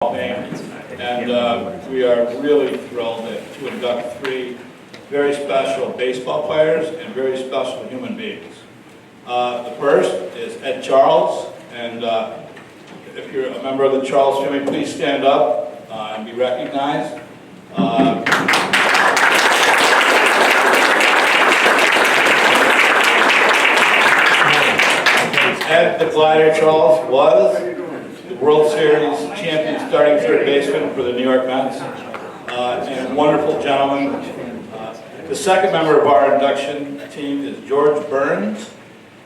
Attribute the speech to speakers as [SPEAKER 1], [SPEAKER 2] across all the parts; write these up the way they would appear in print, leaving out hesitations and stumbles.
[SPEAKER 1] Hall of Fame. And we are really thrilled to induct three very special baseball players and very special human beings. The first is Ed Charles, and if you're a member of the Charles family, please stand up and be recognized. Ed the Glider Charles was the World Series champion starting third baseman for the New York Mets, and a wonderful gentleman. The second member of our induction team is George Burns,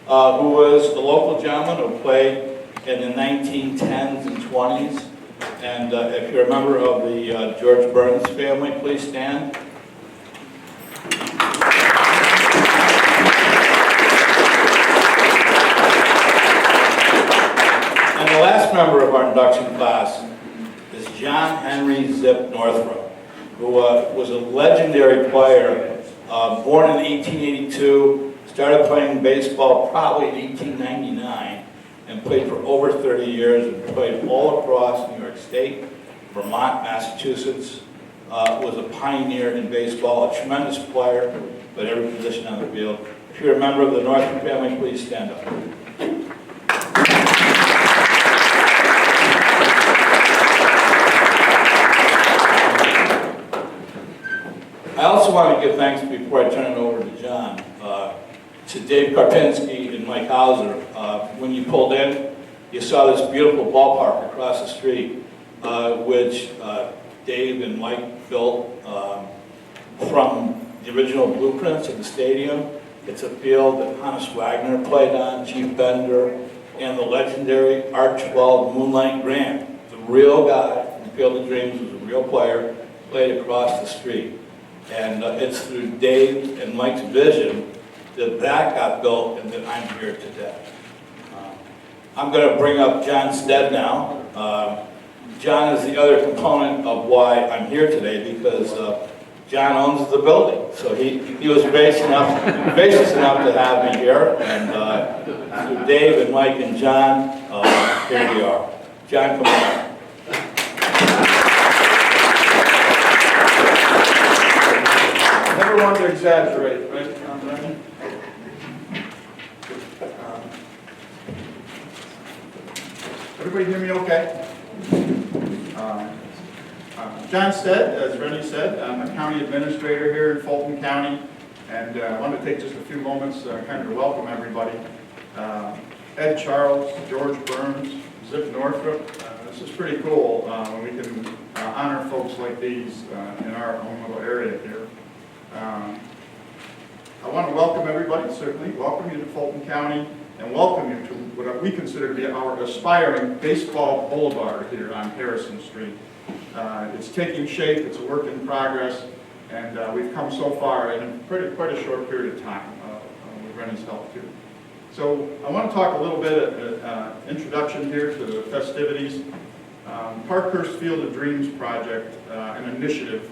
[SPEAKER 1] who was a local gentleman who played in the 1910s and 20s. And if you're a member of the George Burns family, please stand. And the last member of our induction class is John Henry "ZIp" Northrup, who was a legendary player, born in 1882, started playing baseball probably in 1899, and played for over 30 years, and played all across New York State, Vermont, Massachusetts, was a pioneer in baseball, a tremendous player, but every position on the field. If you're a member of the Northrup family, please stand up. I also want to give thanks, before I turn it over to John, to Dave Karpinski and Mike Hauser. When you pulled in, you saw this beautiful ballpark across the street, which Dave and Mike built from the original blueprints of the stadium. It's a field that Hannes Wagner played on, Chief Bender, and the legendary Archibald "Moonlight" Grant, the real guy from Field of Dreams, was a real player, played across the street. And it's through Dave and Mike's vision that that got built and that I'm here today. I'm going to bring up John Stead now. John is the other component of why I'm here today, because John owns the building. So he was gracious enough to have me here. And through Dave and Mike and John, here we are. John, come on.
[SPEAKER 2] Never want to exaggerate, right? Everybody hear me okay? John Stead, as Rennie said, I'm a county administrator here in Fulton County, and I want to take just a few moments kind of to welcome everybody. Ed Charles, George Burns, ZIp Northrup. This is pretty cool when we can honor folks like these in our own little area here. I want to welcome everybody, certainly, welcome you to Fulton County, and welcome you to what we consider to be our aspiring baseball boulevard here on Harrison Street. It's taking shape, it's a work in progress, and we've come so far in quite a short period of time with Rennie's help too. So I want to talk a little bit introduction here to the festivities. Parkhurst Field of Dreams project, an initiative,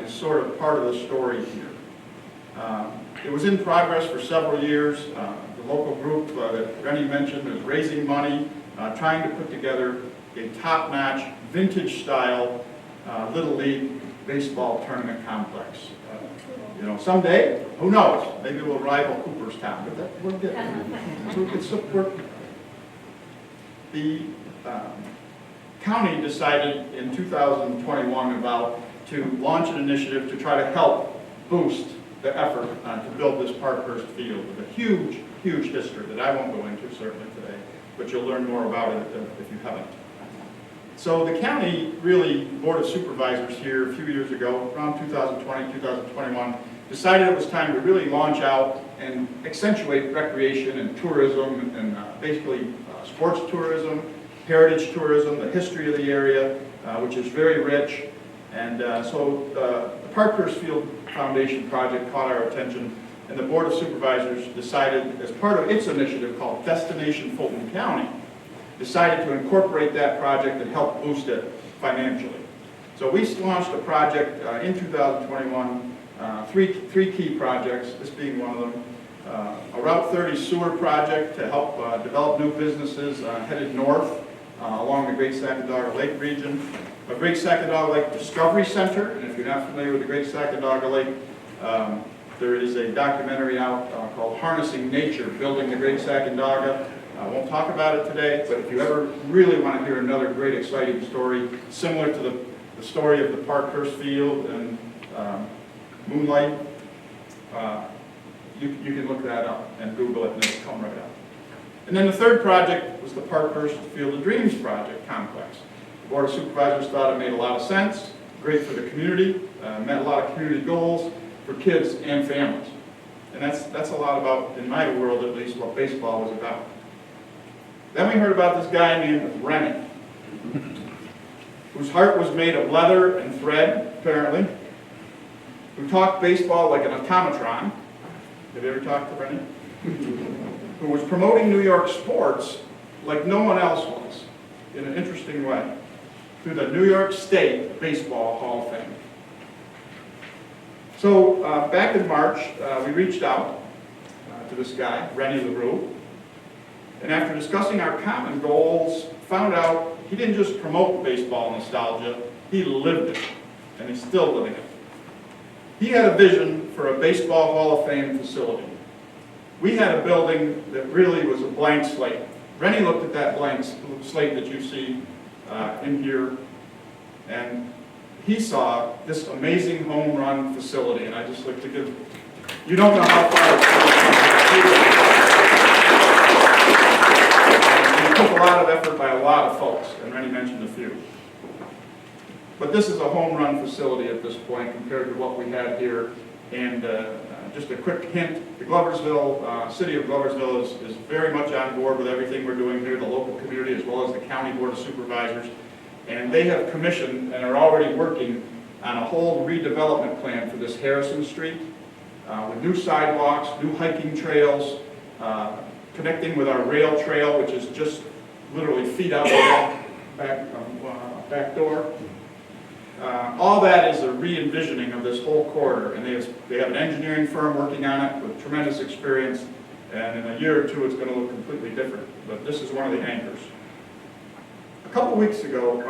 [SPEAKER 2] is sort of part of the story here. It was in progress for several years. The local group that Rennie mentioned is raising money, trying to put together a top-notch, vintage-style Little League baseball tournament complex. You know, someday, who knows, maybe we'll rival Cooperstown, but we're good. The county decided in 2021 to launch an initiative to try to help boost the effort to build this Parkhurst field with a huge, huge history that I won't go into certainly today, but you'll learn more about it if you haven't. So the county, really, Board of Supervisors here a few years ago, around 2020, 2021, decided it was time to really launch out and accentuate recreation and tourism and basically sports tourism, heritage tourism, the history of the area, which is very rich. And so the Parkhurst Field Foundation project caught our attention, and the Board of Supervisors decided, as part of its initiative called Destination Fulton County, decided to incorporate that project and help boost it financially. So we launched a project in 2021, three key projects, this being one of them. A Route 30 sewer project to help develop new businesses headed north along the Great Sacandaga Lake region. A Great Sacandaga Lake Discovery Center, and if you're not familiar with the Great Sacandaga Lake, there is a documentary out called Harnessing Nature, Building the Great Sacandaga. I won't talk about it today, but if you ever really want to hear another great exciting story, similar to the story of the Parkhurst Field and Moonlight, you can look that up and Google it and it'll come right up. And then the third project was the Parkhurst Field of Dreams project complex. The Board of Supervisors thought it made a lot of sense, great for the community, met a lot of community goals for kids and families. And that's a lot about, in my world at least, what baseball was about. Then we heard about this guy named Rennie, whose heart was made of leather and thread, apparently, who talked baseball like an automatron. Have you ever talked to Rennie? Who was promoting New York sports like no one else was, in an interesting way, through the New York State Baseball Hall of Fame. So back in March, we reached out to this guy, Rennie LaRue, and after discussing our common goals, found out he didn't just promote baseball nostalgia, he lived it, and he's still living it. He had a vision for a Baseball Hall of Fame facility. We had a building that really was a blank slate. Rennie looked at that blank slate that you see in here, and he saw this amazing home run facility, and I just like to give, you don't know how far it's come. It took a lot of effort by a lot of folks, and Rennie mentioned a few. But this is a home run facility at this point compared to what we had here. And just a quick hint, the Gloversville, City of Gloversville is very much on board with everything we're doing here, the local community as well as the County Board of Supervisors. And they have commissioned and are already working on a whole redevelopment plan for this Harrison Street with new sidewalks, new hiking trails, connecting with our rail trail, which is just literally feet out the back door. All that is a re-envisioning of this whole corridor, and they have an engineering firm working on it with tremendous experience, and in a year or two it's going to look completely different, but this is one of the anchors. A couple weeks ago,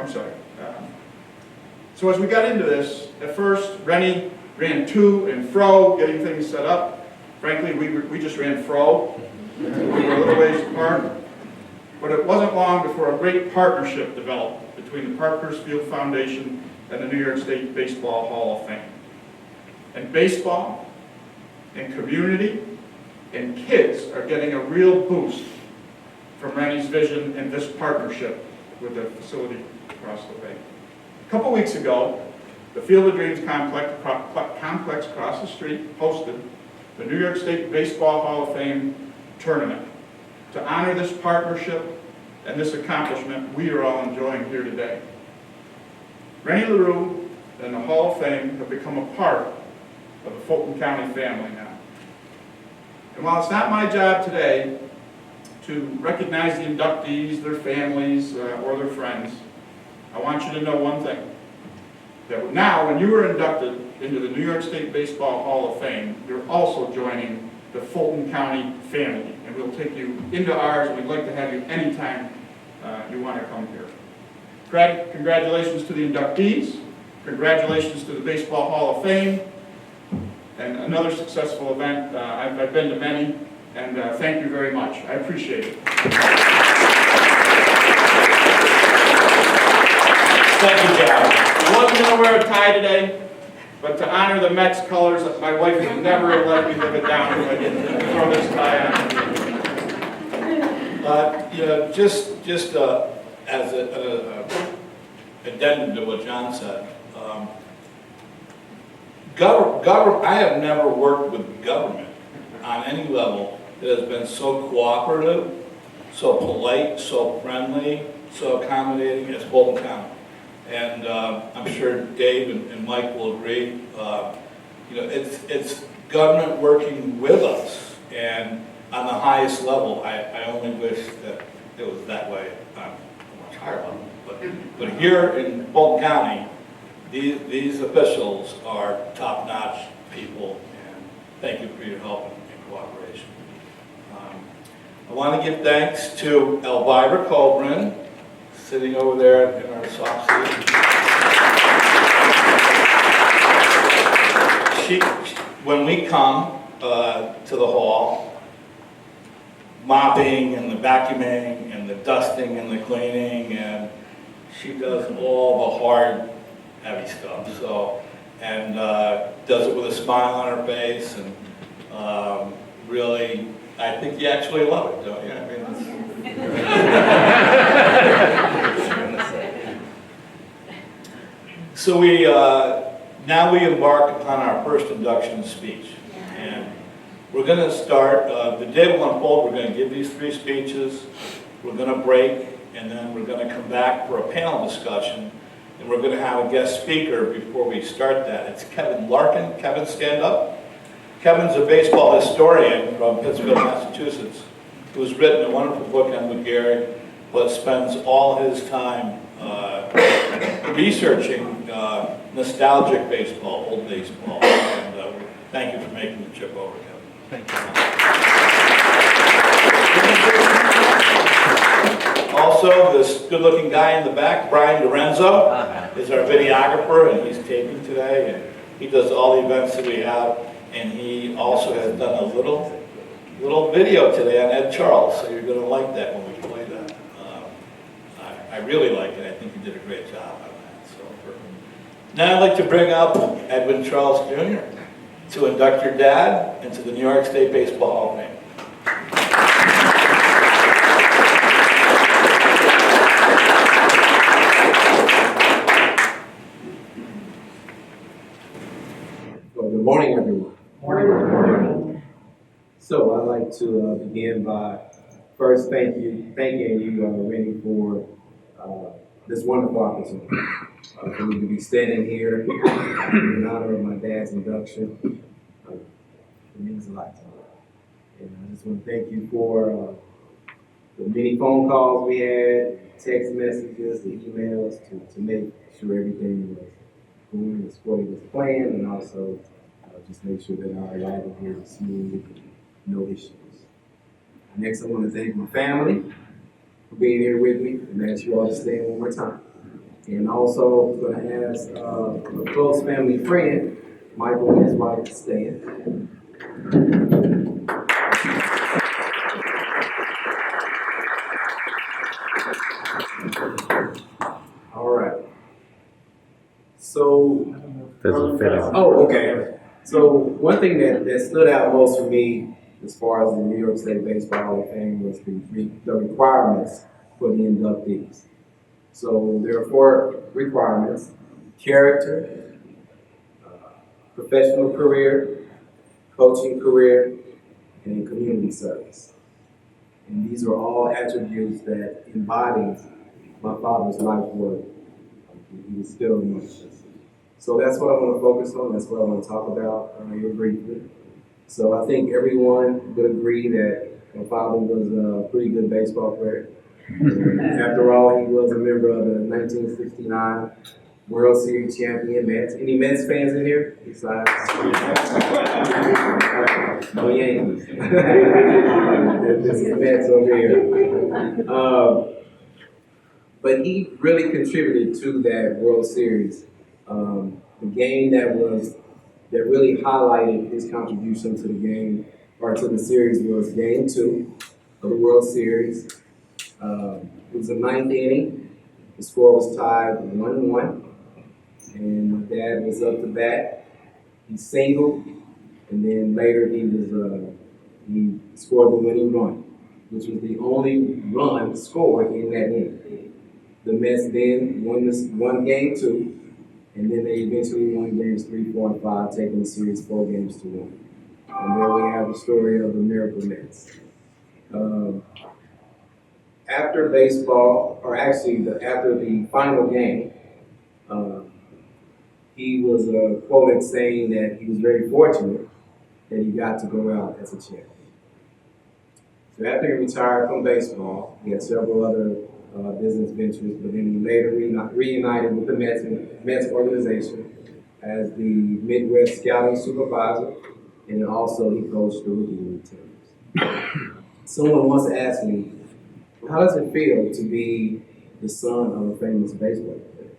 [SPEAKER 2] so as we got into this, at first Rennie ran to and fro, getting things set up. Frankly, we just ran fro. We were a little ways apart. But it wasn't long before a great partnership developed between the Parkhurst Field Foundation and the New York State Baseball Hall of Fame. And baseball, and community, and kids are getting a real boost from Rennie's vision and this partnership with the facility across the bay. A couple weeks ago, the Field of Dreams complex across the street hosted the New York State Baseball Hall of Fame tournament. To honor this partnership and this accomplishment we are all enjoying here today. Rennie LaRue and the Hall of Fame have become a part of the Fulton County family now. And while it's not my job today to recognize the inductees, their families, or their friends, I want you to know one thing. That now, when you are inducted into the New York State Baseball Hall of Fame, you're also joining the Fulton County family. And we'll take you into ours, and we'd like to have you anytime you want to come here. Congratulations to the inductees. Congratulations to the Baseball Hall of Fame. And another successful event. I've been to many, and thank you very much. I appreciate it.
[SPEAKER 1] Thank you, John.
[SPEAKER 2] I wasn't going to wear a tie today, but to honor the Mets colors, my wife would never let me live it down if I didn't throw this tie on.
[SPEAKER 1] Just as an addendum to what John said, I have never worked with government on any level that has been so cooperative, so polite, so friendly, so accommodating as Fulton County. And I'm sure Dave and Mike will agree. It's government working with us, and on the highest level. I only wish that it was that way on a much higher level. But here in Fulton County, these officials are top-notch people, and thank you for your help and cooperation. I want to give thanks to Elvira Colbrin, sitting over there in our soft seat. When we come to the hall, mopping and the vacuuming and the dusting and the cleaning, and she does all the hard, heavy stuff. So, and does it with a smile on her face, and really, I think you actually love it, don't you? I mean, so we now we embark upon our first induction speech, and we're going to start. The day will unfold. We're going to give these 3 speeches. We're going to break, and then we're going to come back for a panel discussion, and we're going to have a guest speaker before we start that. It's Kevin Larkin. Kevin, stand up. Kevin's a baseball historian from Pittsfield, Massachusetts, who's written a wonderful book on McGarry, but spends all his time researching nostalgic baseball, old baseball. And thank you for making the trip over, Kevin.
[SPEAKER 3] Thank you.
[SPEAKER 1] Also, this good-looking guy in the back, Brian Lorenzo, is our videographer, and he's taping today, and he does all the events that we have, and he also has done a little video today on Ed Charles, so you're going to like that when we play that. I really like it. I think you did a great job on that. So, now I'd like to bring up Edwin Charles Jr. to induct your dad into the New York State Baseball Hall of Fame.
[SPEAKER 4] Good morning, everyone. Morning. So I'd like to begin by first thanking you, Rennie, for this wonderful opportunity for me to be standing here in honor of my dad's induction. It means a lot to me. And I just want to thank you for the many phone calls we had, text messages, the emails to make sure everything was going as well as planned, and also just make sure that our arrival here is smooth, no issues. Next, I want to thank my family for being here with me, and ask you all to stand one more time. And also, I'm going to ask a close family friend, Michael and his wife, to stand. All right. So, okay. So one thing that stood out most for me as far as the New York State Baseball Hall of Fame was the requirements for the inductees. So there are 4 requirements: character, professional career, coaching career, and community service. And these are all attributes that embody my father's life work. He was still amongst us. So that's what I want to focus on. That's what I want to talk about here briefly. So I think everyone would agree that my father was a pretty good baseball player. After all, he was a member of the 1969 World Series champion Mets. Any Mets fans in here? Besides, no Yankees. There's some Mets over here. But he really contributed to that World Series. The game that really highlighted his contribution to the game, or to the series, was Game 2 of the World Series. It was the 9th inning. The score was tied 1-1, and my dad was up to bat. He singled, and then later he scored the winning run, which was the only run scored in that inning. The Mets then won Game 2. And then they eventually won games 3, 4, and 5, taking the series 4 games to 1. And there we have the story of the Miracle Mets. After baseball, or actually after the final game, he was quoted saying that he was very fortunate that he got to go out as a champion. So after he retired from baseball, he had several other business ventures, but then he later reunited with the Mets organization as the Midwest scouting supervisor, and then also he coached the rookie league teams. Someone once asked me, how does it feel to be the son of a famous baseball player.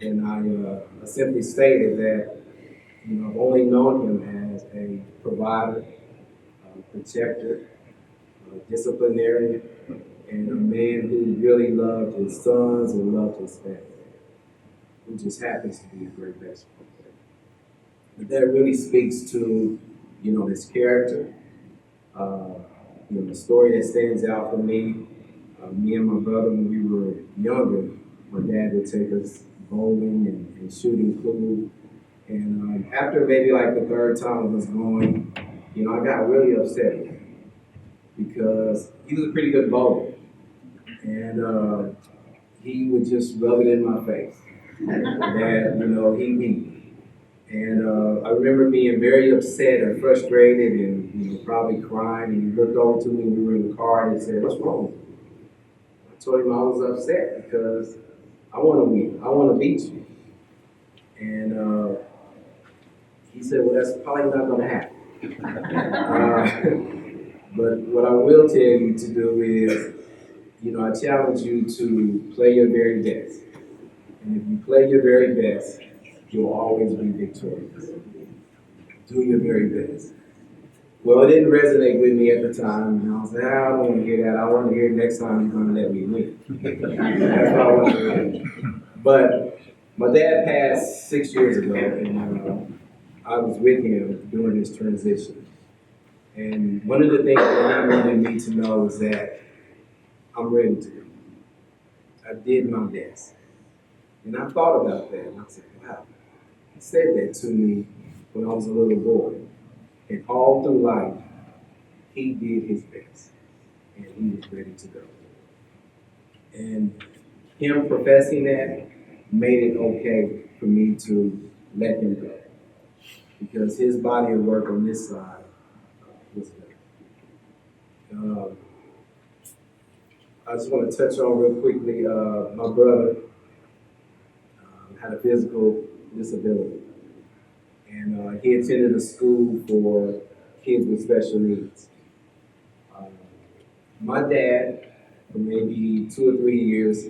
[SPEAKER 4] And I simply stated that, I've only known him as a provider, protector, disciplinarian, and a man who really loved his sons and loved his family, who just happens to be a great baseball player. But that really speaks to, his character. The story that stands out for me, me and my brother, when we were younger, my dad would take us bowling and shooting pool. And after maybe like the third time of us going, I got really upset with him because he was a pretty good bowler. And he would just rub it in my face that, he beat me. And I remember being very upset or frustrated and probably crying. And he looked over to me when we were in the car and he said, "What's wrong with you?" I told him I was upset because I want to win. I want to beat you. And he said, "Well, that's probably not going to happen." But what I will tell you to do is, I challenge you to play your very best. And if you play your very best, you'll always be victorious. Do your very best. Well, it didn't resonate with me at the time. And I was like, I don't want to hear that. I want to hear it next time you're going to let me win. That's what I want to hear. But my dad passed 6 years ago, and I was with him during his transition. And one of the things that he wanted me to know is that I'm ready to go. I did my best. And I thought about that, and I said, wow. He said that to me when I was a little boy. And all through life, he did his best. And he was ready to go. And him professing that made it okay for me to let him go. Because his body of work on this side was better. I just want to touch on real quickly, my brother had a physical disability. And he attended a school for kids with special needs. My dad, for maybe 2 or 3 years,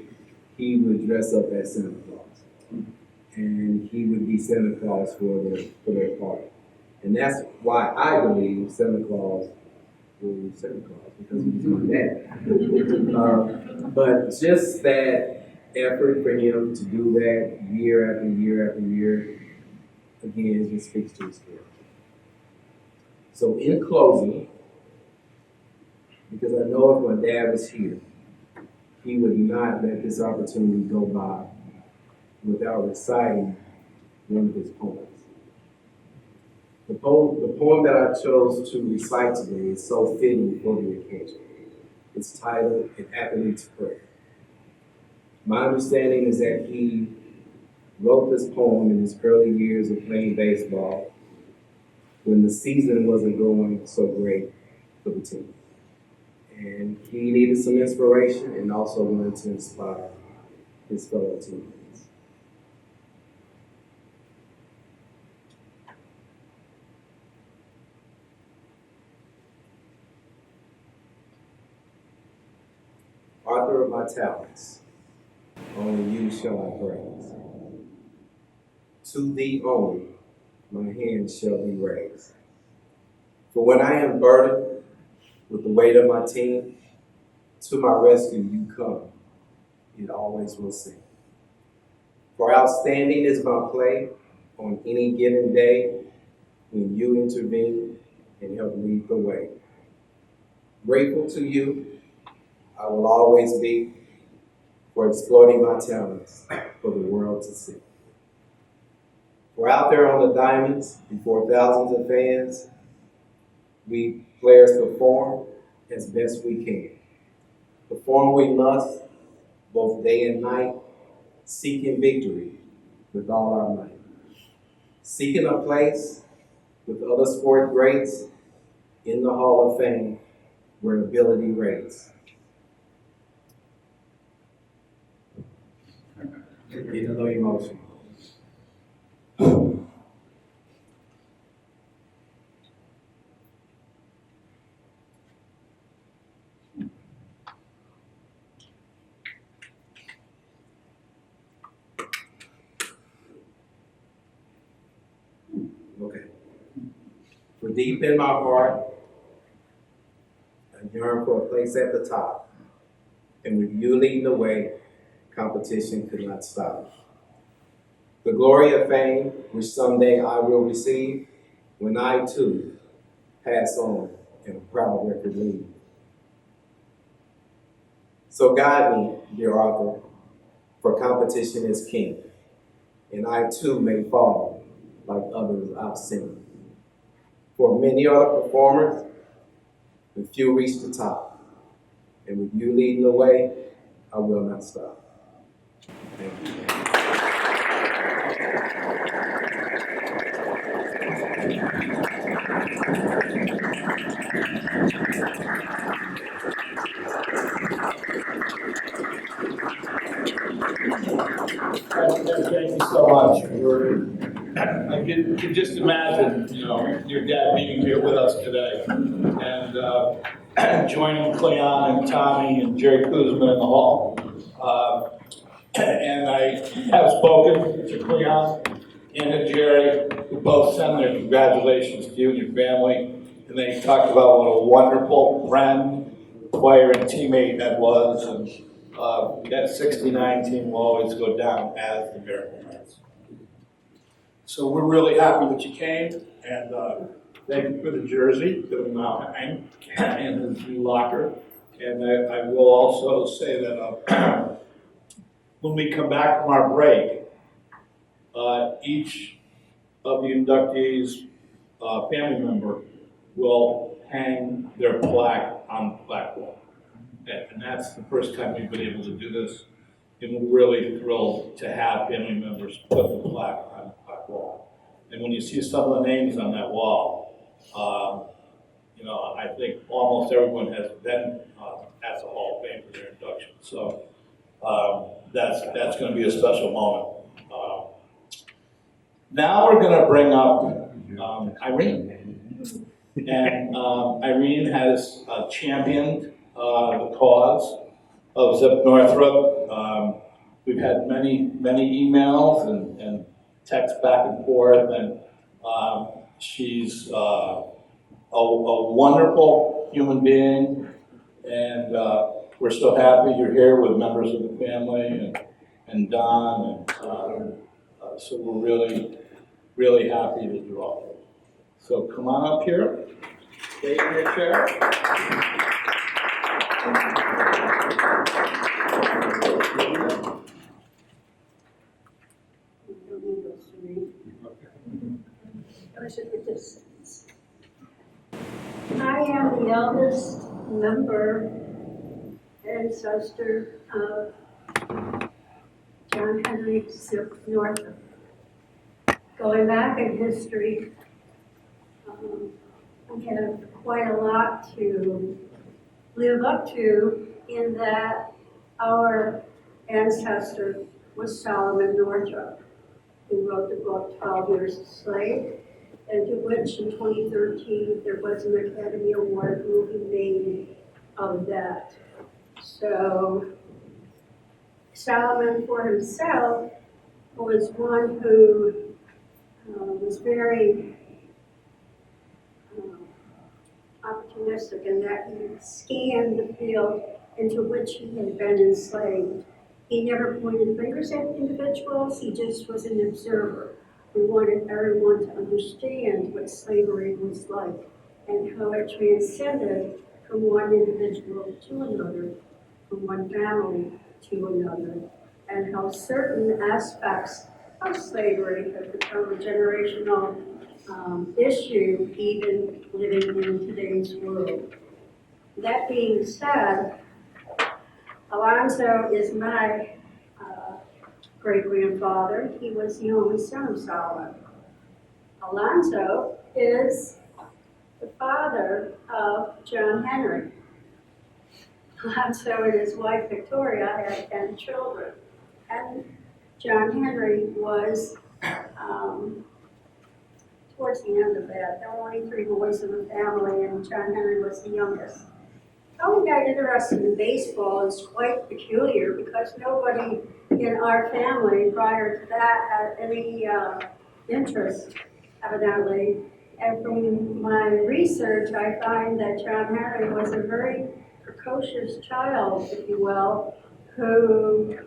[SPEAKER 4] he would dress up as Santa Claus. And he would be Santa Claus for their party. And that's why I believe Santa Claus was Santa Claus, because he was my dad. But just that effort for him to do that year after year after year, again, it just speaks to his character. So in closing, because I know if my dad was here, he would not let this opportunity go by without reciting one of his poems. The poem that I chose to recite today is so fitting for the occasion. It's titled An Athlete's Prayer. My understanding is that he wrote this poem in his early years of playing baseball when the season wasn't going so great for the team. And he needed some inspiration and also wanted to inspire his fellow teammates. Author of my talents, only you shall I praise. To thee only my hand shall be raised. For when I am burdened with the weight of my team, to my rescue you come, it always will seem. For outstanding is my play on any given day when you intervene and help lead the way. Grateful to you, I will always be for exploiting my talents for the world to see. For out there on the diamonds, before thousands of fans, we players perform as best we can. Perform we must, both day and night, seeking victory with all our might. Seeking a place with other sport greats in the Hall of Fame where ability reigns. Getting a little emotional. deep in my heart, I yearn for a place at the top. And with you leading the way, competition could not stop. The glory of fame, which someday I will receive, when I too pass on in a proud record leave. So guide me, dear author, for competition is king, and I too may fall like others I've seen. For many are the performers, but few reach the top. And with you leading the way, I will not stop. Thank you.
[SPEAKER 1] Thank you so much. I can just imagine, your dad being here with us today and joining Cleon and Tommy and Jerry Kuzma in the hall. And I have spoken to Cleon and to Jerry, who both sent their congratulations to you and your family. And they talked about what a wonderful friend, player, and teammate that was. And that 69 team will always go down as the Miracle Mets. So we're really happy that you came, and thank you for the jersey that will now hang in the new locker. And I will also say that when we come back from our break, each of the inductees' family member will hang their plaque on the plaque wall. And that's the first time we've been able to do this. And we're really thrilled to have family members put the plaque on the plaque wall. And when you see some of the names on that wall, I think almost everyone has been at the Hall of Fame for their induction. So that's going to be a special moment. Now we're going to bring up Irene. And Irene has championed the cause of ZIP Northrup. We've had many emails and texts back and forth, and she's a wonderful human being, and we're so happy you're here with members of the family and Don, and so we're really happy that you're all here. So come on up here, stay in your chair.
[SPEAKER 3] I am the eldest member, ancestor of John Henry ZIP Northrup. Going back in history, I have quite a lot to live up to in that our ancestor was Solomon Northup, who wrote the book 12 Years a Slave, and to which in 2013 there was an Academy Award movie made of that. So Solomon for himself was one who was very opportunistic in that he scanned the field into which he had been enslaved. He never pointed fingers at individuals, he just was an observer. We wanted everyone to understand what slavery was like and how it transcended from one individual to another, from one family to another, and how certain aspects of slavery have become a generational issue even living in today's world. That being said, Alonzo is my great-grandfather. He was the only son of Solomon. Alonzo is the father of John Henry. Alonzo and his wife Victoria had 10 children. And John Henry was, towards the end of that, there were only 3 boys in the family, and John Henry was the youngest. How we got interested in baseball is quite peculiar because nobody in our family prior to that had any interest, evidently, And from my research, I find that John Henry was a very precocious child, if you will, who,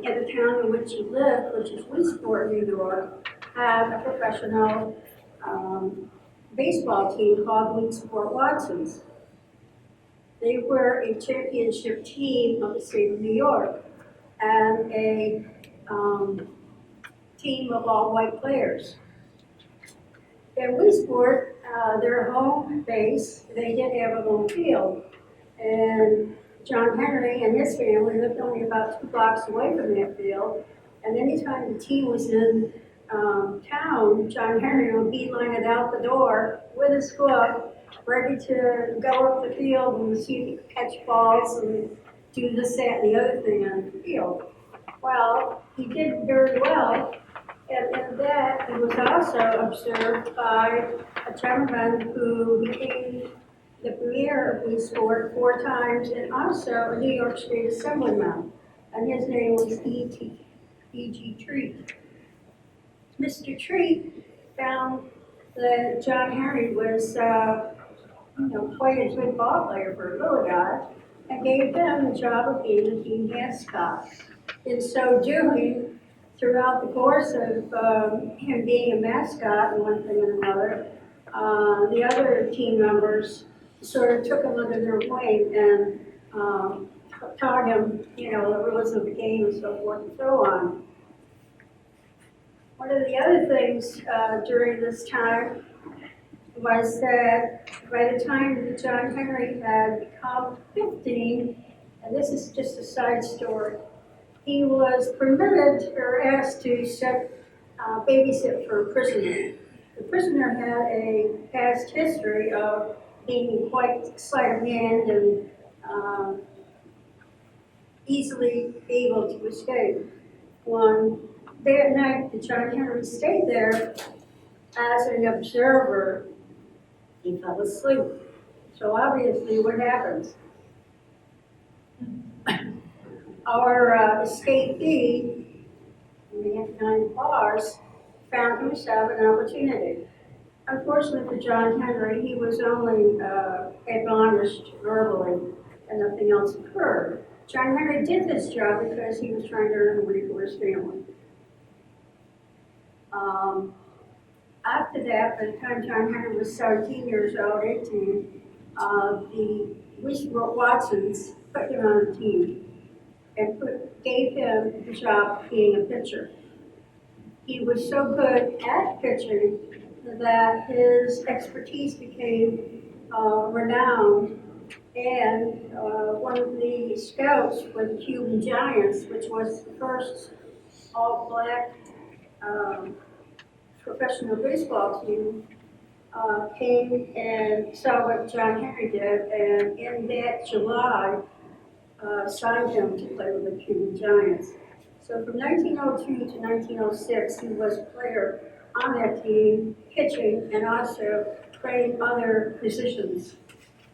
[SPEAKER 3] in the town in which he lived, which is Westport, New York, had a professional baseball team called Westport Watsons. They were a championship team of the state of New York and a team of all white players. In Westport, their home base, they did have a home field. And John Henry and his family lived only about 2 blocks away from that field. And anytime the team was in town, John Henry would beeline it out the door with his glove, ready to go up the field and see if he could catch balls and do this, that, and the other thing on the field. Well, he did very well. And that he was also observed by a gentleman who became the premier of Westport 4 times and also a New York State Assemblyman. And his name was E.G. Treat. Mr. Treat found that John Henry was, quite a good ball player for a little guy and gave him the job of being a team mascot. In so doing, throughout the course of him being a mascot and one thing and another, the other team members sort of took him under their wing and taught him, the rules of the game and so forth and so on. One of the other things during this time was that by the time that John Henry had become 15, and this is just a side story, he was permitted or asked to babysit for a prisoner. The prisoner had a past history of being quite sleight of hand and easily able to escape. One that night that John Henry stayed there as an observer, he fell asleep. So obviously what happens? Our escapee, behind bars, found himself an opportunity. Unfortunately for John Henry, he was only admonished verbally and nothing else occurred. John Henry did this job because he was trying to earn money for his family. After that, by the time John Henry was 17 years old, 18, the Westport Watsons put him on the team and gave him the job of being a pitcher. He was so good at pitching that his expertise became renowned, and one of the scouts for the Cuban Giants, which was the first all-black professional baseball team, came and saw what John Henry did, and in that July, signed him to play with the Cuban Giants. So from 1902 to 1906, he was a player on that team, pitching and also playing other positions.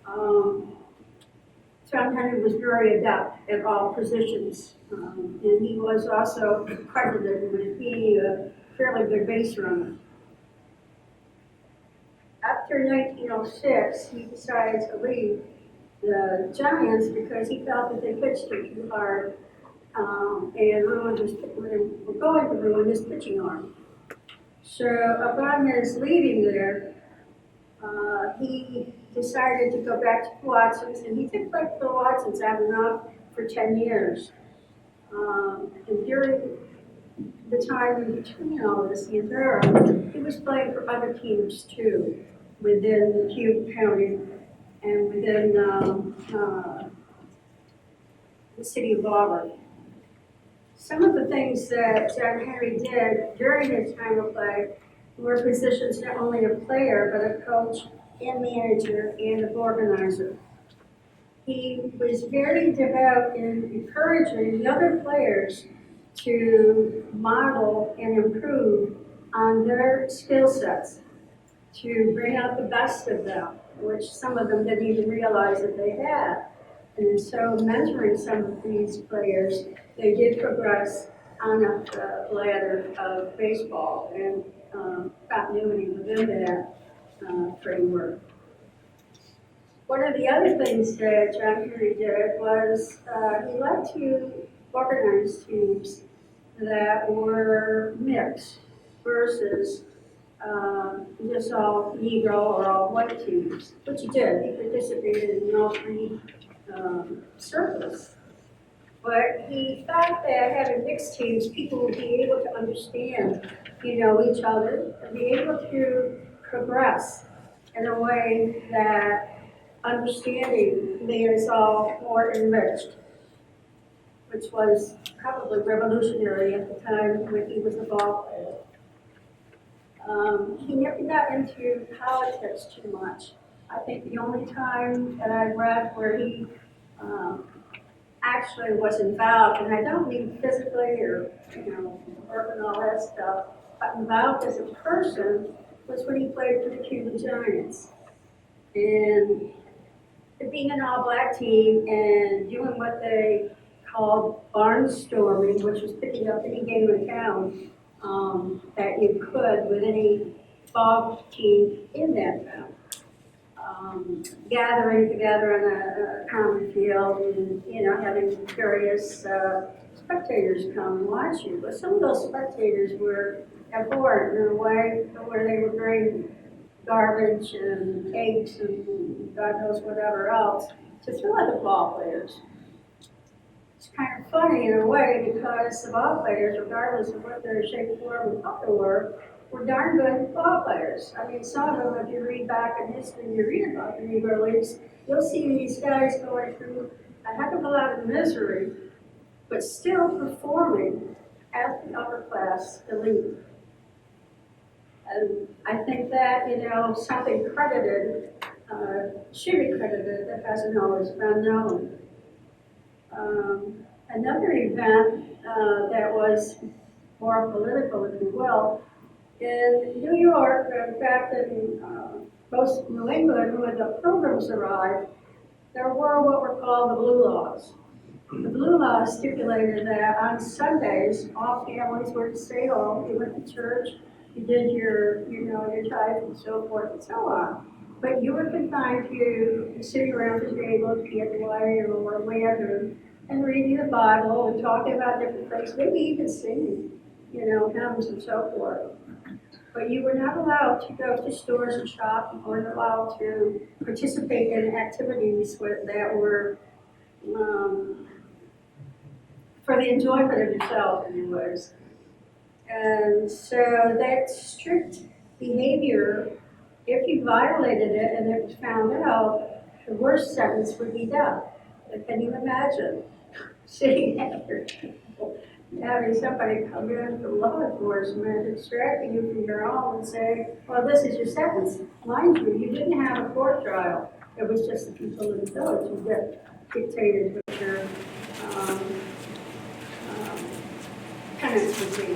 [SPEAKER 3] John Henry was very adept at all positions, and he was also credited with being a fairly good base runner. After 1906, he decided to leave the Giants because he felt that they pitched him too hard and were going to ruin his pitching arm. So upon his leaving there, he decided to go back to the Watsons, and he did play for the Watsons on and off for 10 years. And during the time in between all this, the interim, he was playing for other teams too, within Cuba County and within the city of Auburn. Some of the things that John Henry did during his time of play were positions not only of player, but a coach and manager and an organizer. He was very devout in encouraging the other players to model and improve on their skill sets, to bring out the best of them, which some of them didn't even realize that they had. And so mentoring some of these players, they did progress on up the ladder of baseball. And continuity within that framework. One of the other things that John Henry did was he liked to organize teams that were mixed versus just all Negro or all white teams, which he did. He participated in all three circles. But he thought that having mixed teams, people would be able to understand, each other and be able to progress in a way that understanding made us all more enriched, which was probably revolutionary at the time when he was a ball player. He never got into politics too much. I think the only time that I read where he actually was involved, and I don't mean physically or, work and all that stuff, but involved as a person was when he played for the Cuban Giants. And being an all-black team and doing what they called barnstorming, which was picking up any game in town that you could with any ball team in that town. Gathering together in a common field and, having various spectators come and watch you. But some of those spectators were abhorrent in a way where they would bring garbage and cakes and God knows whatever else to throw at the ball players. It's kind of funny in a way because the ball players, regardless of what their shape, form, and color were darn good ball players. I mean, some of them, if you read back in history and you read about the Negro Leagues, you'll see these guys going through a heck of a lot of misery, but still performing at the upper class elite. And I think that, something credited, should be credited that hasn't always been known. Another event that was more political, if you will, in New York, in fact, in most New England, when the Pilgrims arrived, there were what were called the Blue Laws. The Blue Laws stipulated that on Sundays, all families were to stay home. You went to church, you did your tithe and so forth and so on. But you were confined to sitting around the table, candlelight or lantern, and reading the Bible and talking about different things, maybe even singing, hymns and so forth. But you were not allowed to go to stores and shop. You weren't allowed to participate in activities that were for the enjoyment of yourself, anyways. And so that strict behavior, if you violated it and it was found out, the worst sentence would be death. Can you imagine sitting after having somebody come in from law enforcement, extracting you from your home and say, well, this is your sentence. Mind you, you didn't have a court trial. It was just the people in the village who dictated what your penance would be.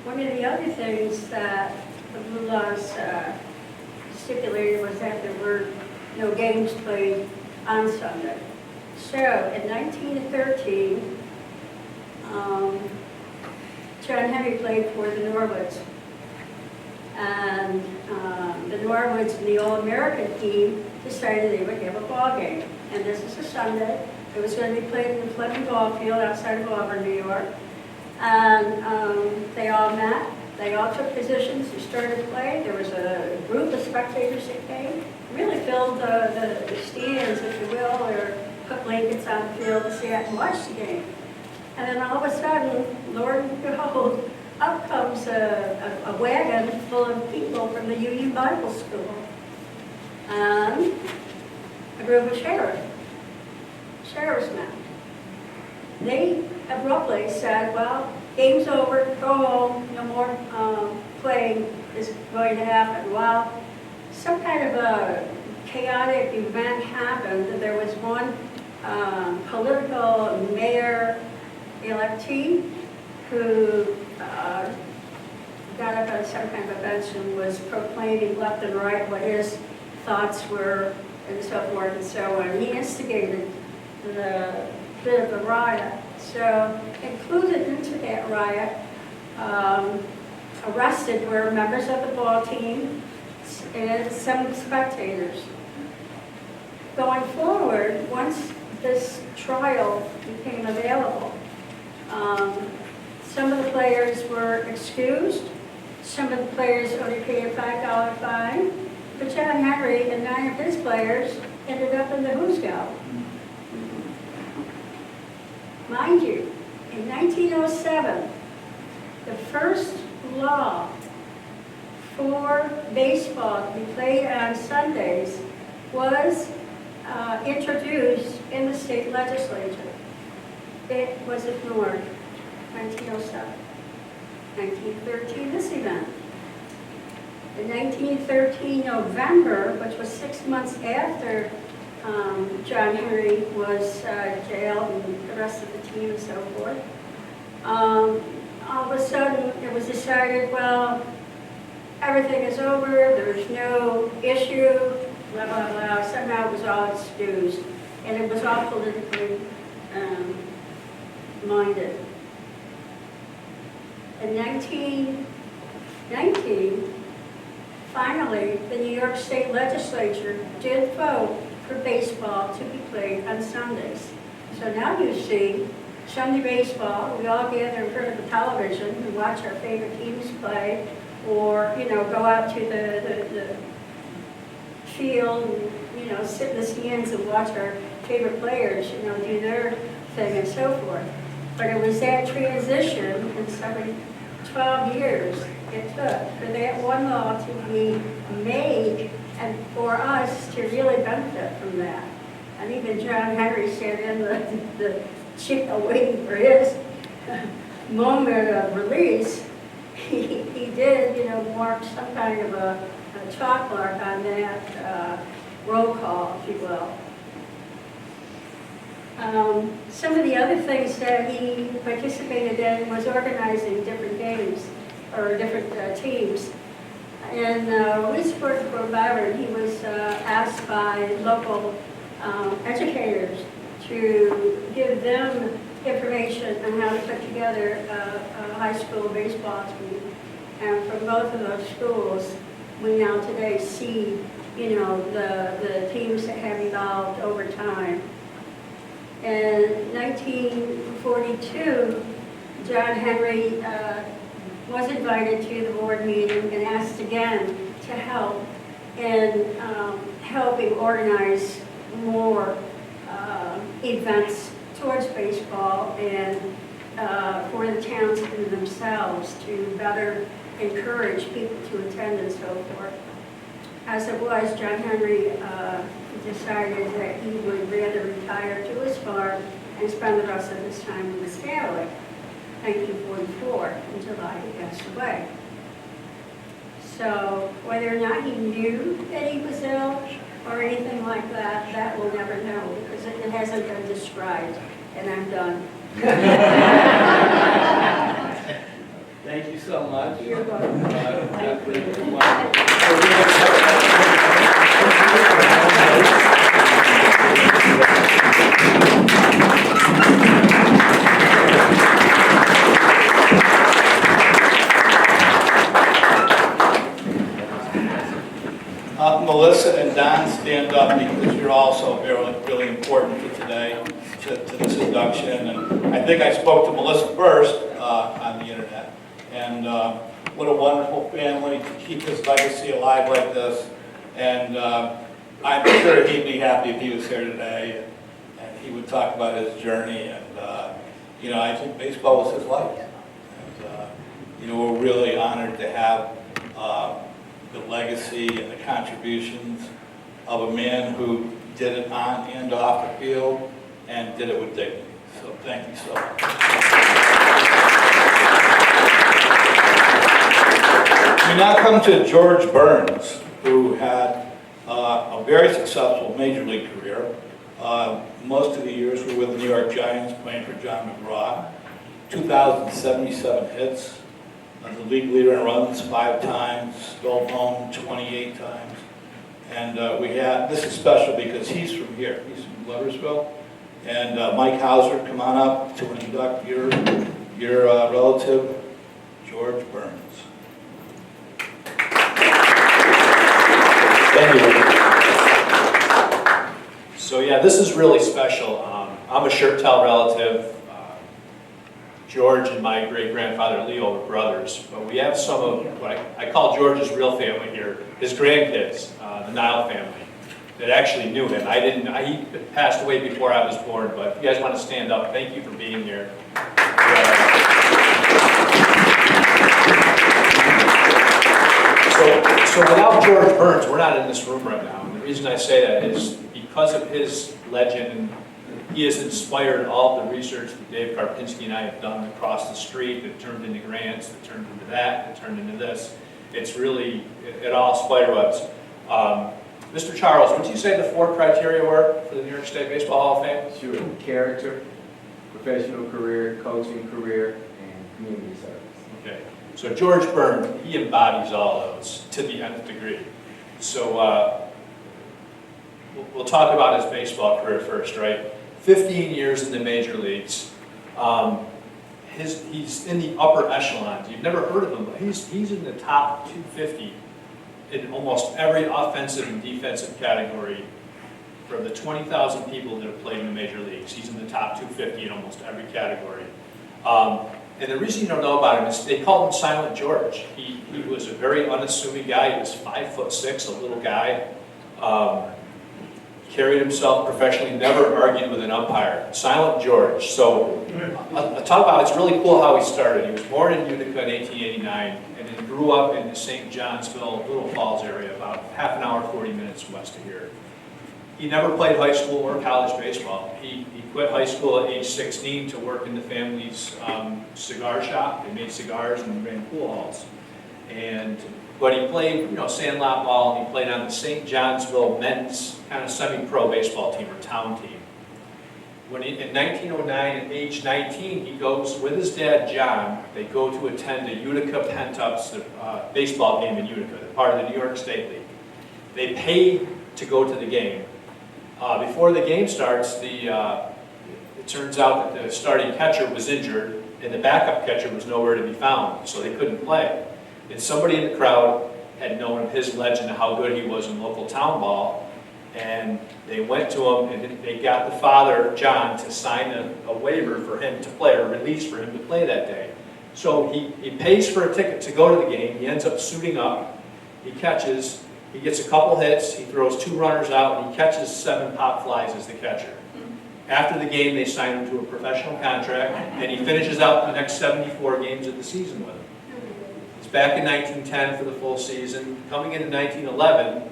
[SPEAKER 3] One of the other things that the Blue Laws stipulated was that there were no games played on Sunday. So in 1913, John Henry played for the Norwoods. And the Norwoods and the All-American team decided they would have a ball game. And this is a Sunday. It was going to be played in the Fleming Ball Field outside of Auburn, New York. And they all met. They all took positions and started playing. There was a group of spectators that came, really filled the stands, if you will, or put blankets on the field to sit and watch the game. And then all of a sudden, Lord and behold, up comes a wagon full of people from the Union Bible School. And a group of sheriffsmen. They abruptly said, well, game's over, go home, no more playing is going to happen. Well, some kind of a chaotic event happened. There was one political mayor electee who got up on some kind of a bench and was proclaiming left and right what his thoughts were and so forth and so on. He instigated the bit of a riot. So included into that riot arrested were members of the ball team and some spectators. Going forward, once this trial became available, some of the players were excused, some of the players only paid a $5 fine, but John Henry and 9 of his players ended up in the Hoosgow. Mind you, in 1907, the first law for baseball to be played on Sundays was introduced in the state legislature. It was ignored. 1907. 1913, this event. In 1913 November, which was 6 months after John Henry was jailed and the rest of the team and so forth, all of a sudden it was decided, well, everything is over, there's no issue, blah, blah, blah. Somehow it was all excused, and it was all politically minded. In 1919, finally, the New York State Legislature did vote for baseball to be played on Sundays. So now you see Sunday baseball, we all gather in front of the television and watch our favorite teams play, or, you know, go out to the field and, you know, sit in the stands and watch our favorite players, you know, do their thing and so forth. But it was that transition in 12 years it took for that one law to be made and for us to really benefit from that. And even John Henry said in the jail waiting for his moment of release, he did, you know, mark some kind of a chalk mark on that roll call, if you will. Some of the other things that he participated in was organizing different games or different teams. And we supported Fort Byron. He was asked by local educators to give them information on how to put together a high school baseball team. And from both of those schools, we now today see, you know, the teams that have evolved over time. In 1942, John Henry was invited to the board meeting and asked again to help in helping organize more events towards baseball and for the towns in themselves to better encourage people to attend and so forth. As it was, John Henry decided that he would rather retire to his farm and spend the rest of his time with his family. 1944, in July, he passed away. So whether or not he knew that he was ill or anything like that, that we'll never know because it hasn't been described. And I'm done.
[SPEAKER 1] Thank you so much.
[SPEAKER 3] You're welcome.
[SPEAKER 1] Melissa and Don, stand up because you're also really important for today, to this induction. And I think I spoke to Melissa first on the internet. And what a wonderful family to keep his legacy alive like this. And I'm sure he'd be happy if he was here today and he would talk about his journey. And, you know, I think baseball was his life. And, you know, we're really honored to have the legacy and the contributions of a man who did it on and off the field and did it with dignity. So thank you so much. We now come to George Burns, who had a very successful major league career. Most of the years were with the New York Giants, playing for John McGraw. 2,077 hits. The league leader in runs 5 times, stole home 28 times. And this is special because he's from here. He's from Gloversville. And Mike Hauser, come on up to induct your relative, George Burns.
[SPEAKER 5] Thank you. So yeah, this is really special. I'm a Schertel relative. George and my great-grandfather Leo were brothers, but we have some of what I call George's real family here, his grandkids, the Nile family, that actually knew him. He passed away before I was born, but if you guys want to stand up, thank you for being here. So without George Burns, we're not in this room right now. And the reason I say that is because of his legend, and he has inspired all the research that Dave Karpinski and I have done across the street that turned into grants, that turned into that turned into this. It's really, it all spider webs. Mr. Charles, would you say the 4 criteria were for the New York State Baseball Hall of Fame?
[SPEAKER 4] Sure. Character, professional career, coaching career, and community service.
[SPEAKER 5] Okay. So George Burns, he embodies all those to the nth degree. So we'll talk about his baseball career first, right? 15 years in the major leagues. He's in the upper echelons. You've never heard of him, but he's in the top 250 in almost every offensive and defensive category. For the 20,000 people that have played in the major leagues, he's in the top 250 in almost every category. And the reason you don't know about him is they called him Silent George. He was a very unassuming guy. He was 5'6", a little guy. Carried himself professionally, never argued with an umpire. Silent George. So I'll talk about, it's really cool how he started. He was born in Utica in 1889 and then grew up in the St. Johnsville, Little Falls area, about half an hour, 40 minutes west of here. He never played high school or college baseball. He quit high school at age 16 to work in the family's cigar shop. They made cigars and ran pool halls. But he played, sandlot ball, and he played on the St. Johnsville men's kind of semi-pro baseball team or town team. In 1909, at age 19, he goes with his dad, John. They go to attend a Utica Pentups baseball game in Utica. They're part of the New York State League. They pay to go to the game. Before the game starts, it turns out that the starting catcher was injured and the backup catcher was nowhere to be found, so they couldn't play. And somebody in the crowd had known his legend, how good he was in local town ball, and they went to him and they got the father, John, to sign a waiver for him to play, or release for him to play that day. So he pays for a ticket to go to the game. He ends up suiting up. He catches. He gets a couple hits, he throws 2 runners out, and he catches 7 pop flies as the catcher. After the game, they sign him to a professional contract, and he finishes out the next 74 games of the season with them. He's back in 1910 for the full season. Coming into 1911,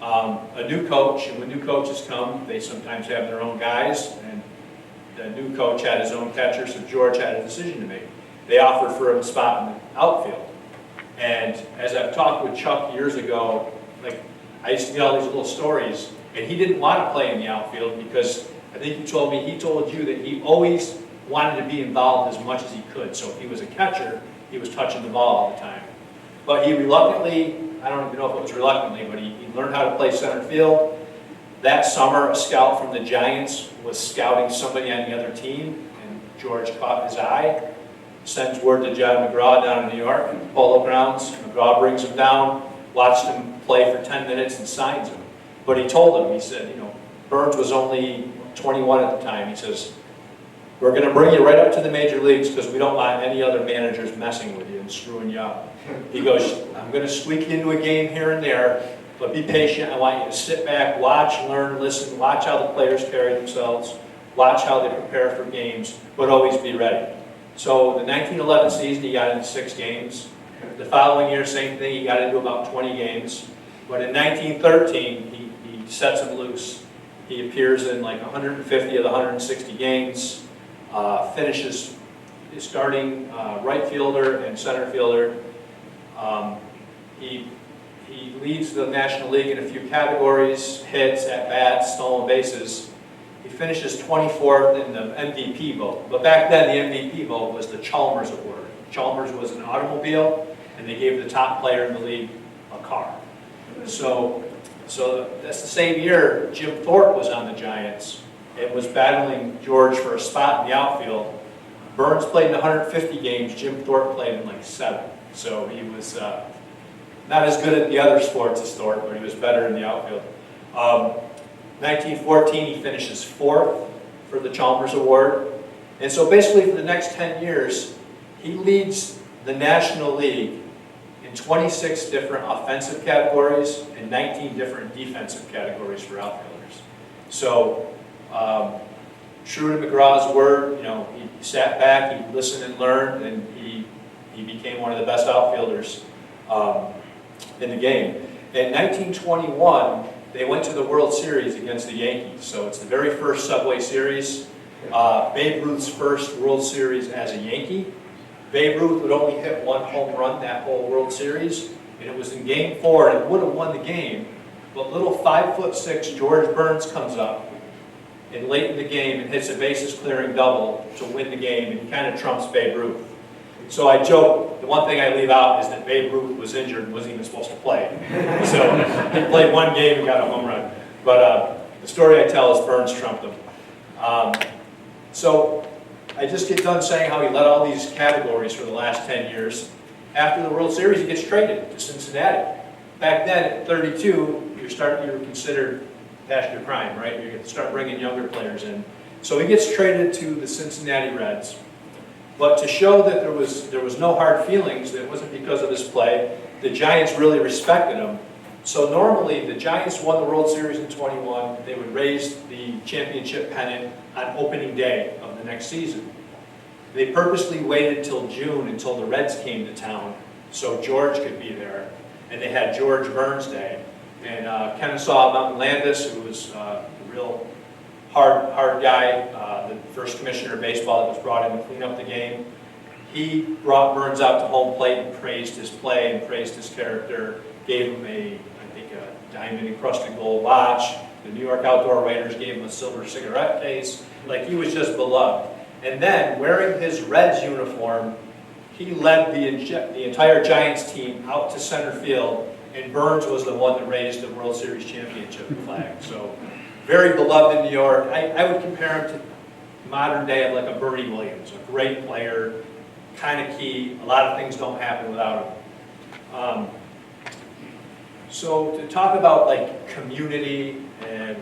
[SPEAKER 5] a new coach, and when new coaches come, they sometimes have their own guys, and the new coach had his own catcher, so George had a decision to make. They offered for him a spot in the outfield. And as I've talked with Chuck years ago, I used to get all these little stories, and he didn't want to play in the outfield because I think he told you that he always wanted to be involved as much as he could. So if he was a catcher, he was touching the ball all the time. But he reluctantly, I don't even know if it was reluctantly, but he learned how to play center field. That summer, a scout from the Giants was scouting somebody on the other team, and George caught his eye, sends word to John McGraw down in New York, Polo Grounds. McGraw brings him down, watched him play for 10 minutes and signs him. But he told him, he said, Burns was only 21 at the time. He says, we're going to bring you right up to the major leagues because we don't want any other managers messing with you and screwing you up. He goes, I'm going to squeak you into a game here and there, but be patient. I want you to sit back, watch, learn, listen, watch how the players carry themselves, watch how they prepare for games, but always be ready. So the 1911 season, he got into 6 games. The following year, same thing, he got into about 20 games. But in 1913, he sets him loose. He appears in like 150 of the 160 games, finishes starting right fielder and center fielder. He leads the National League in a few categories: hits, at-bats, stolen bases. He finishes 24th in the MVP vote. But back then, the MVP vote was the Chalmers Award. Chalmers was an automobile, and they gave the top player in the league a car. So that's the same year Jim Thorpe was on the Giants and was battling George for a spot in the outfield. Burns played in 150 games, Jim Thorpe played in like 7. So he was not as good at the other sports as Thorpe, but he was better in the outfield. 1914, he finishes 4th for the Chalmers Award. And so basically for the next 10 years, he leads the National League in 26 different offensive categories and 19 different defensive categories for outfielders. So, true to McGraw's word, he sat back, he listened and learned, and he became one of the best outfielders in the game. In 1921, they went to the World Series against the Yankees. So it's the very first Subway Series. Babe Ruth's first World Series as a Yankee. Babe Ruth would only hit 1 home run that whole World Series, and it was in Game 4, and it would have won the game. But little 5'6" George Burns comes up, and late in the game, and hits a bases-clearing double to win the game, and he kind of trumps Babe Ruth. So I joke, the one thing I leave out is that Babe Ruth was injured and wasn't even supposed to play. So he played 1 game and got a home run. But the story I tell is Burns trumped him. So I just get done saying how he led all these categories for the last 10 years. After the World Series, he gets traded to Cincinnati. Back then, at 32, you were considered past your prime, right? You start bringing younger players in. So he gets traded to the Cincinnati Reds. But to show that there was no hard feelings, that it wasn't because of his play, the Giants really respected him. So normally, the Giants won the World Series in 21. They would raise the championship pennant on opening day of the next season. They purposely waited till June until the Reds came to town so George could be there. And they had George Burns Day. And Kennesaw Mountain Landis, who was a real hard guy, the first commissioner of baseball that was brought in to clean up the game, he brought Burns out to home plate and praised his play and praised his character, gave him a diamond-encrusted gold watch. The New York Outdoor Raiders gave him a silver cigarette case. Like, he was just beloved. And then, wearing his Reds uniform, he led the entire Giants team out to center field, and Burns was the one that raised the World Series championship flag. So, very beloved in New York. I would compare him to modern day like a Bernie Williams, a great player, kind of key. A lot of things don't happen without him. So to talk about like community, and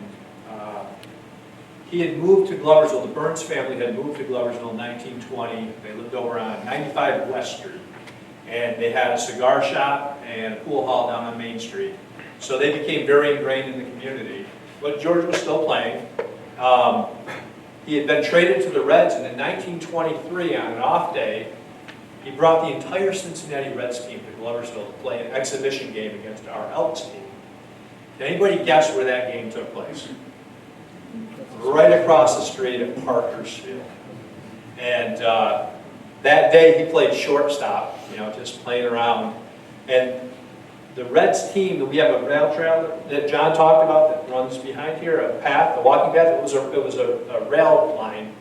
[SPEAKER 5] he had moved to Gloversville. The Burns family had moved to Gloversville in 1920. They lived over on 95 West Street, and they had a cigar shop and a pool hall down on Main Street. So they became very ingrained in the community. But George was still playing. He had been traded to the Reds, and in 1923, on an off day, he brought the entire Cincinnati Reds team to Gloversville to play an exhibition game against our Elks team. Can anybody guess where that game took place? Right across the street at Parker's Field. And that day he played shortstop, just playing around. And the Reds team, we have a rail trail that John talked about that runs behind here, a path, a walking path. It was a rail line,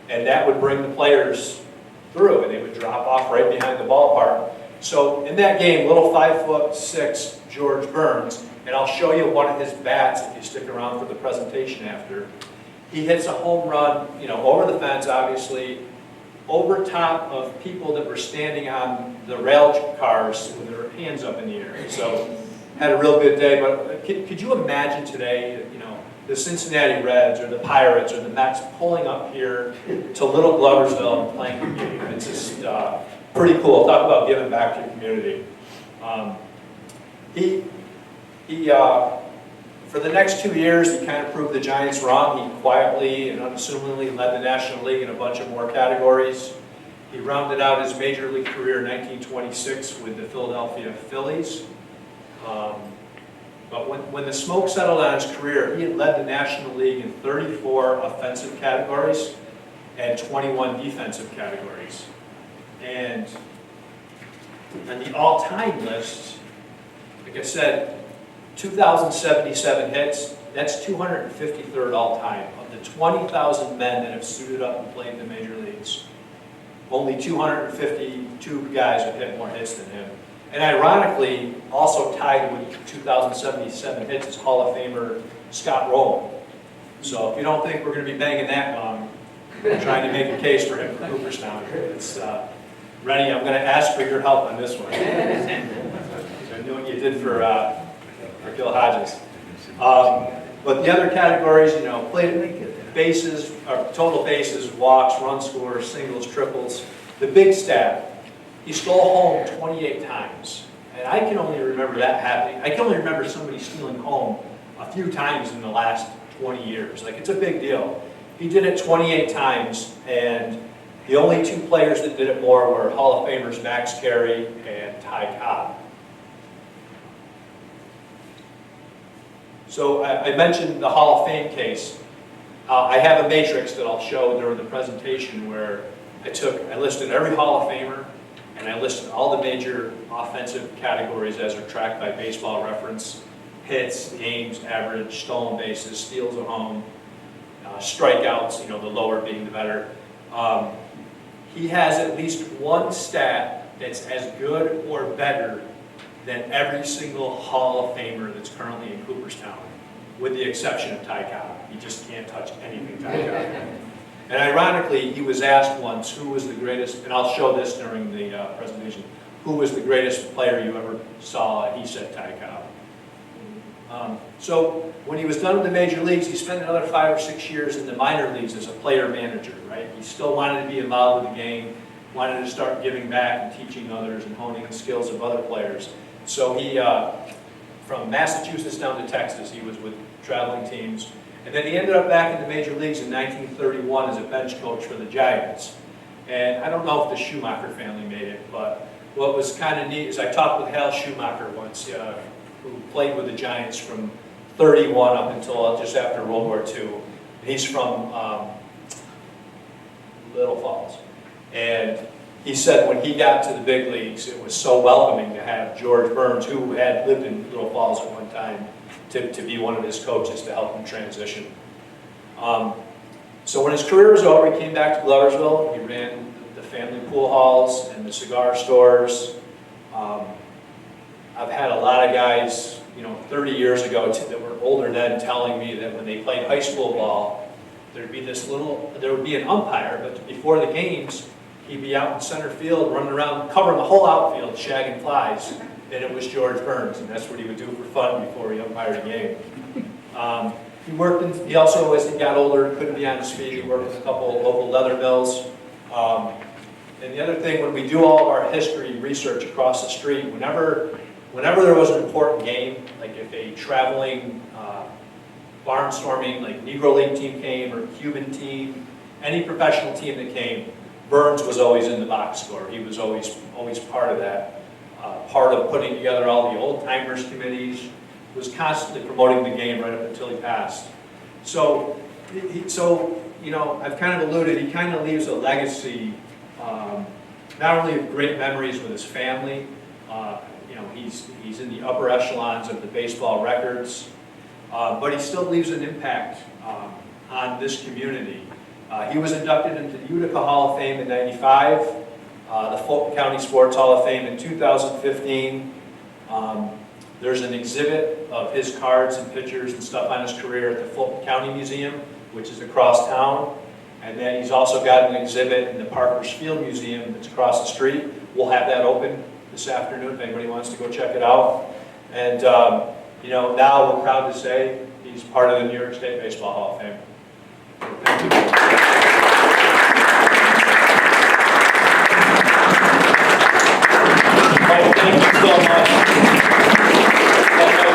[SPEAKER 5] and that would bring the players through, and they would drop off right behind the ballpark. So in that game, little 5'6" George Burns, and I'll show you one of his bats if you stick around for the presentation after. He hits a home run, over the fence, obviously, over top of people that were standing on the rail cars with their hands up in the air. So had a real good day. But could you imagine today, the Cincinnati Reds or the Pirates or the Mets pulling up here to Little Gloversville and playing the game? It's just pretty cool. Talk about giving back to your community. For the next 2 years, he kind of proved the Giants wrong. He quietly and unassumingly led the National League in a bunch of more categories. He rounded out his major league career in 1926 with the Philadelphia Phillies. But when the smoke settled on his career, he had led the National League in 34 offensive categories and 21 defensive categories. And on the all-time list, like I said, 2,077 hits, that's 253rd all-time. Of the 20,000 men that have suited up and played in the major leagues, only 252 guys have hit more hits than him. And ironically, also tied with 2,077 hits is Hall of Famer Scott Rowland. So if you don't think we're going to be banging that gong, trying to make a case for him for Cooperstown. It's, Rennie, I'm going to ask for your help on this one. I knew what you did for Gil Hodges. But the other categories, you know, bases, or total bases, walks, run scores, singles, triples. The big stat, he stole home 28 times. And I can only remember that happening. I can only remember somebody stealing home a few times in the last 20 years. Like, it's a big deal. He did it 28 times, and the only two players that did it more were Hall of Famers Max Carey and Ty Cobb. So I mentioned the Hall of Fame case. I have a matrix that I'll show during the presentation where I listed every Hall of Famer, and I listed all the major offensive categories as are tracked by Baseball Reference: hits, games, average, stolen bases, steals at home, strikeouts, you know, the lower being the better. He has at least one stat that's as good or better than every single Hall of Famer that's currently in Cooperstown, with the exception of Ty Cobb. He just can't touch anything Ty Cobb. And ironically, he was asked once who was the greatest, and I'll show this during the presentation, who was the greatest player you ever saw, and he said Ty Cobb. So when he was done with the major leagues, he spent another 5 or 6 years in the minor leagues as a player manager, right? He still wanted to be involved with the game, wanted to start giving back and teaching others and honing the skills of other players. So he, from Massachusetts down to Texas, he was with traveling teams. And then he ended up back in the major leagues in 1931 as a bench coach for the Giants. And I don't know if the Schumacher family made it, but what was kind of neat is I talked with Hal Schumacher once, who played with the Giants from 31 up until just after World War II. And he's from Little Falls. And he said when he got to the big leagues, it was so welcoming to have George Burns, who had lived in Little Falls at one time, to be one of his coaches to help him transition. So when his career was over, he came back to Gloversville. He ran the family pool halls and the cigar stores. I've had a lot of guys, 30 years ago that were older then telling me that when they played high school ball, there would be an umpire, but before the games, he'd be out in center field, running around, covering the whole outfield, shagging flies, and it was George Burns, and that's what he would do for fun before he umpired a game. He also, as he got older, couldn't be on his feet. He worked with a couple of local leather mills. And the other thing, when we do all of our history research across the street, whenever there was an important game, like if a traveling barnstorming, like Negro League team came, or Cuban team, any professional team that came, Burns was always in the box score. He was always part of that. Part of putting together all the old-timers committees, was constantly promoting the game right up until he passed. So I've kind of alluded, he kind of leaves a legacy, not only of great memories with his family, he's in the upper echelons of the baseball records, but he still leaves an impact on this community. He was inducted into the Utica Hall of Fame in '95, the Fulton County Sports Hall of Fame in 2015. There's an exhibit of his cards and pictures and stuff on his career at the Fulton County Museum, which is across town. And then he's also got an exhibit in the Parker's Field Museum that's across the street. We'll have that open this afternoon if anybody wants to go check it out. And now we're proud to say he's part of the New York State Baseball Hall of Fame. Thank you.
[SPEAKER 1] Thank you so much.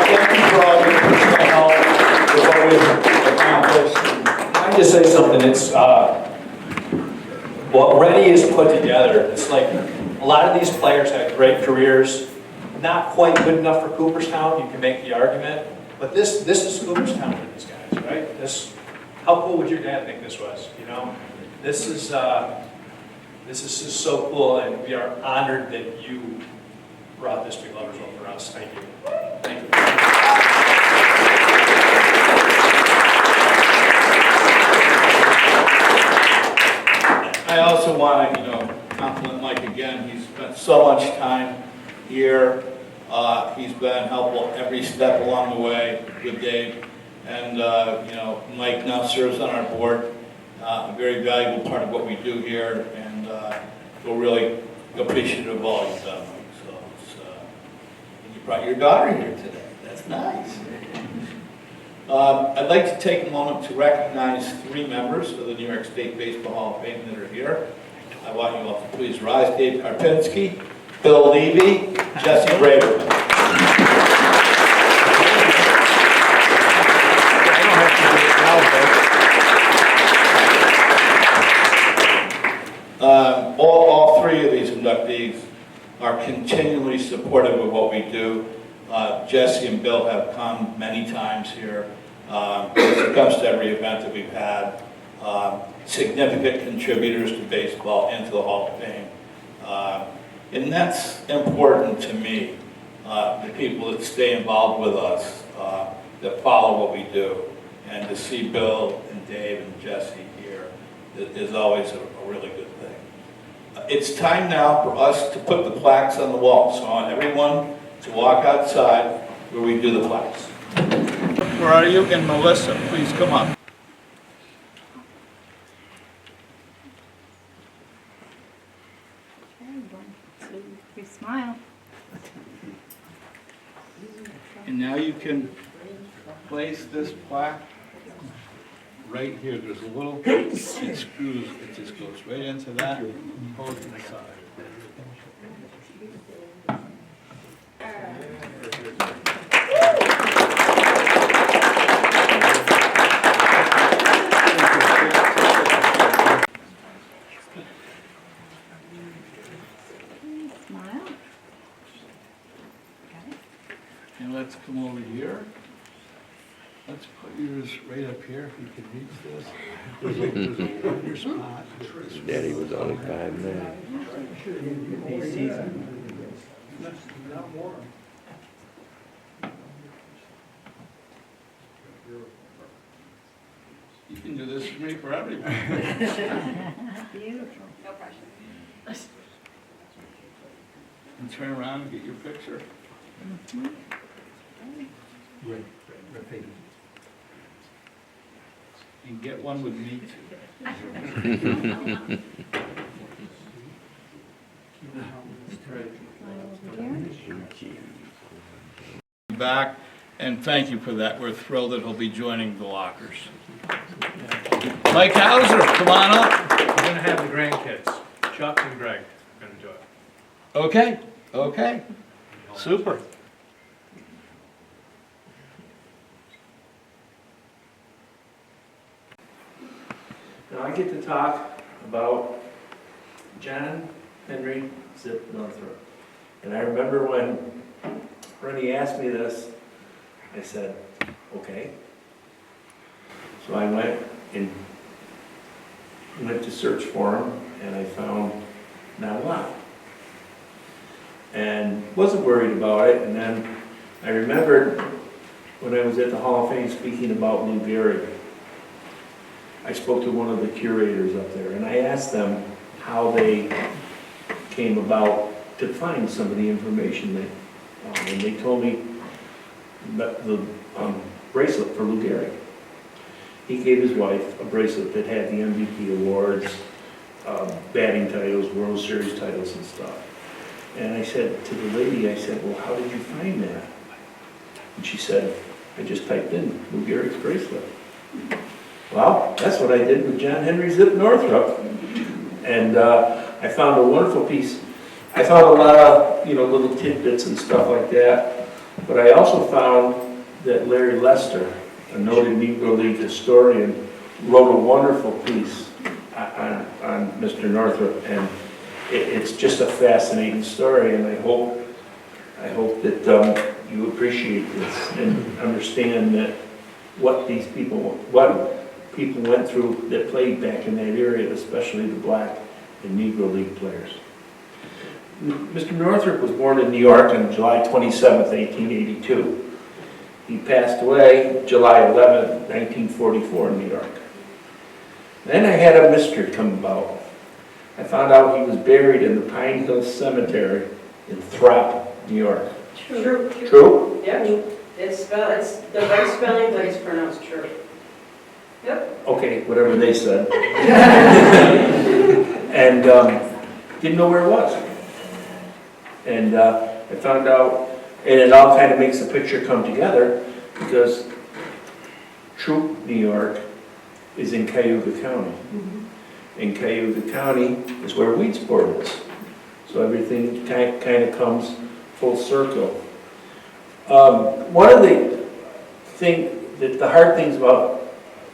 [SPEAKER 1] Thank you for all your personal help with what we've accomplished.
[SPEAKER 5] Can I just say something? It's what Rennie has put together. It's like a lot of these players had great careers, not quite good enough for Cooperstown. You can make the argument, but this is Cooperstown for these guys, right? How cool would your dad think this was? This is just so cool, and we are honored that you brought this to Gloversville for us. Thank you. Thank you.
[SPEAKER 1] I also want to, compliment Mike again. He's spent so much time here. He's been helpful every step along the way with Dave. And, Mike now serves on our board. a very valuable part of what we do here, and we're really appreciative of all you've done. So, and you brought your daughter here today. That's nice. I'd like to take a moment to recognize 3 members of the New York State Baseball Hall of Fame that are here. I want you all to please rise. Dave Karpinski, Bill Levy, Jesse Braverman. All 3 of these inductees are continually supportive of what we do. Jesse and Bill have come many times here. It comes to every event that we've had. Significant contributors to baseball into the Hall of Fame. And that's important to me, the people that stay involved with us, that follow what we do. And to see Bill and Dave and Jesse here is always a really good thing. It's time now for us to put the plaques on the wall. So I want everyone to walk outside where we do the plaques. Where are you? And Melissa, please come up.
[SPEAKER 6] We smile.
[SPEAKER 1] And now you can place this plaque right here. There's a little, it screws, it just goes right into that, hold it inside.
[SPEAKER 6] Smile.
[SPEAKER 1] And let's come over here. Let's put yours right up here if you can reach this. There's a wonder spot.
[SPEAKER 7] Daddy was only 5 minutes.
[SPEAKER 1] You can do this for me for everybody.
[SPEAKER 6] Beautiful.
[SPEAKER 8] No pressure.
[SPEAKER 1] And turn around and get your picture. And get one with me too. Back, and thank you for that. We're thrilled that he'll be joining the Lockers. Mike Hauser, come on up.
[SPEAKER 5] We're gonna have the grandkids, Chuck and Greg, are gonna do it.
[SPEAKER 1] Okay, okay, super.
[SPEAKER 9] Now I get to talk about John Henry ZIp Northrup. And I remember when Rennie asked me this, I said, okay. So I went to search for him, and I found not a lot. And wasn't worried about it, and then I remembered when I was at the Hall of Fame speaking about Lou Gehrig, I spoke to one of the curators up there, and I asked them how they came about to find some of the information that, and they told me that the bracelet for Lou Gehrig. He gave his wife a bracelet that had the MVP awards, batting titles, World Series titles and stuff. And I said to the lady, I said, well, how did you find that? And she said, I just typed in Lou Gehrig's bracelet. Well, that's what I did with John Henry ZIp Northrup. And I found a wonderful piece. I found a lot of, little tidbits and stuff like that. But I also found that Larry Lester, a noted Negro League historian, wrote a wonderful piece on Mr. Northrup. And it's just a fascinating story. And I hope that you appreciate this and understand that what people went through that played back in that area, especially the black and Negro League players. Mr. Northrup was born in New York on July 27, 1882. He passed away July 11, 1944 in New York. Then I had a mystery come about. I found out he was buried in the Pine Hill Cemetery in Thorpe, New York.
[SPEAKER 8] True.
[SPEAKER 9] True?
[SPEAKER 8] Yeah, it's the right spelling, but it's pronounced true. Yep.
[SPEAKER 9] Okay, whatever they said. And didn't know where it was. And I found out, and it all kind of makes the picture come together because Troop, New York is in Cayuga County. And Cayuga County is where Weedsport is. So everything kind of comes full circle. One of the hard things about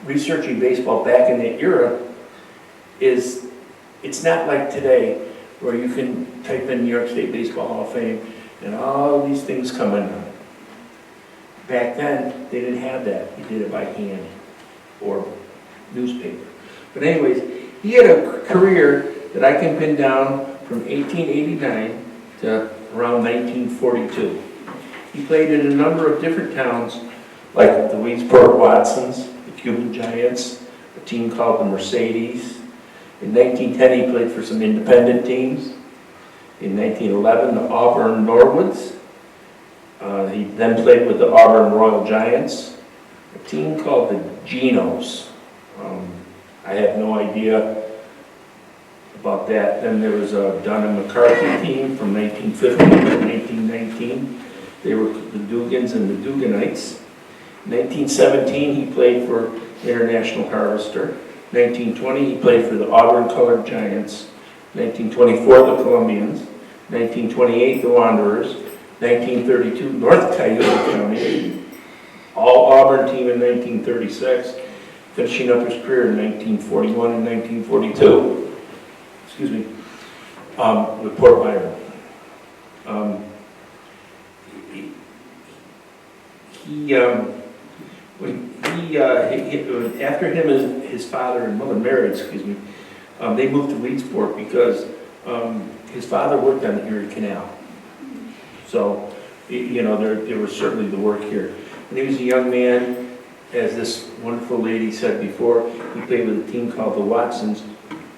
[SPEAKER 9] researching baseball back in that era is it's not like today where you can type in New York State Baseball Hall of Fame and all these things come in. Back then, they didn't have that. You did it by hand or newspaper. But anyways, he had a career that I can pin down from 1889 to around 1942. He played in a number of different towns like the Weedsport Watsons, the Cuban Giants, a team called the Mercedes. In 1910, he played for some independent teams. In 1911, the Auburn Norwoods. He then played with the Auburn Royal Giants, a team called the Genos. I have no idea about that. Then there was a Dunn and McCarthy team from 1950 to 1919. They were the Dugans and the Duganites. In 1917, he played for International Harvester. 1920, he played for the Auburn Colored Giants. 1924, the Columbians. 1928, the Wanderers. 1932, North Cayuga County. All Auburn team in 1936. Finishing up his career in 1941 and 1942. Excuse me. With Port Byron. After him and his father and mother married, they moved to Weedsport because his father worked on the Erie Canal. So, there was certainly the work here. When he was a young man, as this wonderful lady said before, he played with a team called the Watsons,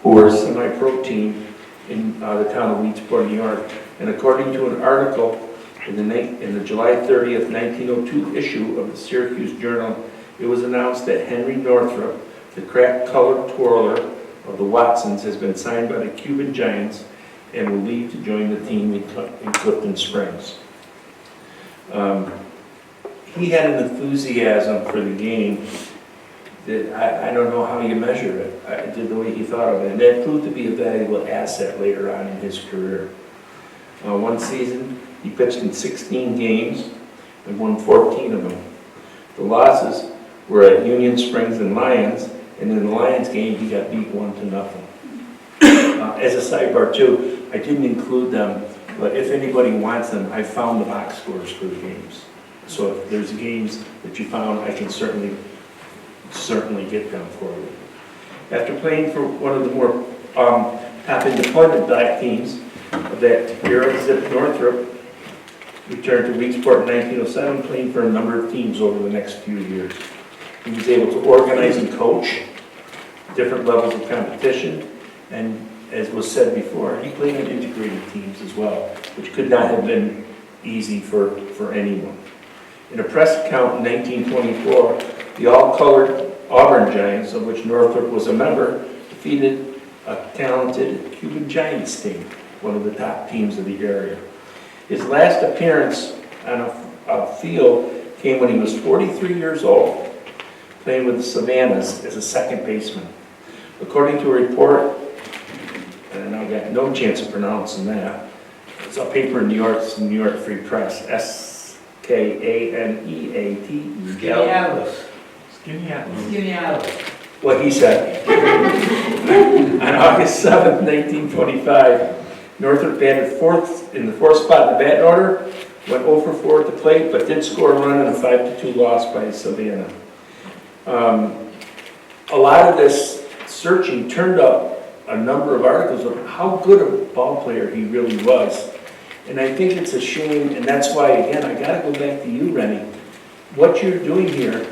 [SPEAKER 9] who were a semi-pro team in the town of Weedsport, New York. And according to an article in the July 30th, 1902 issue of the Syracuse Journal, it was announced that Henry Northrup, the crack-colored twirler of the Watsons, has been signed by the Cuban Giants and will leave to join the team in Clifton Springs. He had an enthusiasm for the game that I don't know how you measure it. I did the way he thought of it, and that proved to be a valuable asset later on in his career. One season, he pitched in 16 games and won 14 of them. The losses were at Union Springs and Lions, and in the Lions game, he got beat 1-0. As a sidebar too, I didn't include them, but if anybody wants them, I found the box scores for the games. So if there's games that you found, I can certainly get them for you. After playing for one of the more top independent black teams of that era, ZIp Northrup, returned to Weedsport in 1907, playing for a number of teams over the next few years. He was able to organize and coach different levels of competition, and as was said before, he played on integrated teams as well, which could not have been easy for anyone. In a press account in 1924, the all-colored Auburn Giants, of which Northrup was a member, defeated a talented Cuban Giants team, one of the top teams of the area. His last appearance on a field came when he was 43 years old, playing with the Savannahs as a second baseman. According to a report, and I got no chance of pronouncing that, it's a paper in New York, it's the New York Free Press, Skaneate.
[SPEAKER 10] Skinny Atlas.
[SPEAKER 9] What he said. On August 7th, 1925, Northrup batted fourth in the fourth spot in the batting order, went 0 for 4 at the plate, but did score a run in a 5-2 loss by Savannah. A lot of this searching turned up a number of articles of how good a ball player he really was. And I think it's a shame, and that's why, again, I gotta go back to you, Rennie. What you're doing here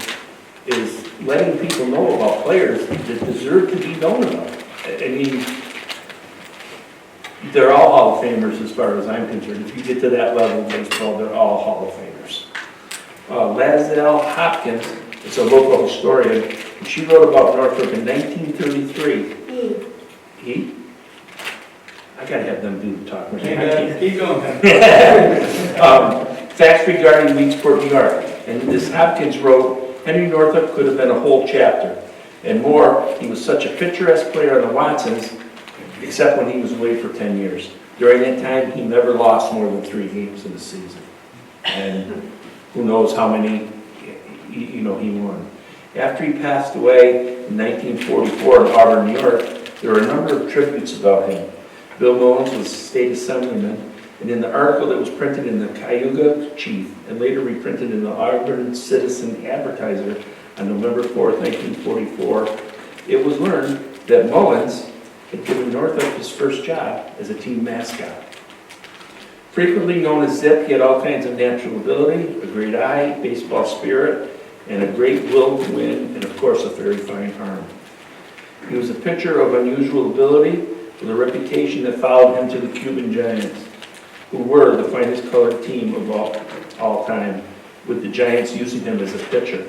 [SPEAKER 9] is letting people know about players that deserve to be known about. I mean, they're all Hall of Famers as far as I'm concerned. If you get to that level of baseball, they're all Hall of Famers. Lasdell Hopkins is a local historian And she wrote about Northrup in 1933. He? I gotta have them do the talking. I can't.
[SPEAKER 2] Keep going.
[SPEAKER 9] Facts regarding Weedsport, New York. And this Hopkins wrote, Henry Northup could have been a whole chapter. And more, he was such a picturesque player on the Watsons, except when he was away for 10 years. During that time, he never lost more than 3 games in the season. And who knows how many, he won. After he passed away in 1944 in Auburn, New York, there were a number of tributes about him. Bill Mullins was state assemblyman, and in the article that was printed in the Cayuga Chief and later reprinted in the Auburn Citizen Advertiser on November 4th, 1944, it was learned that Mullins had given Northup his first job as a team mascot. Frequently known as Zip, he had all kinds of natural ability, a great eye, baseball spirit, and a great will to win, and of course a very fine arm. He was a pitcher of unusual ability with a reputation that followed him to the Cuban Giants, who were the finest colored team of all time, with the Giants using him as a pitcher.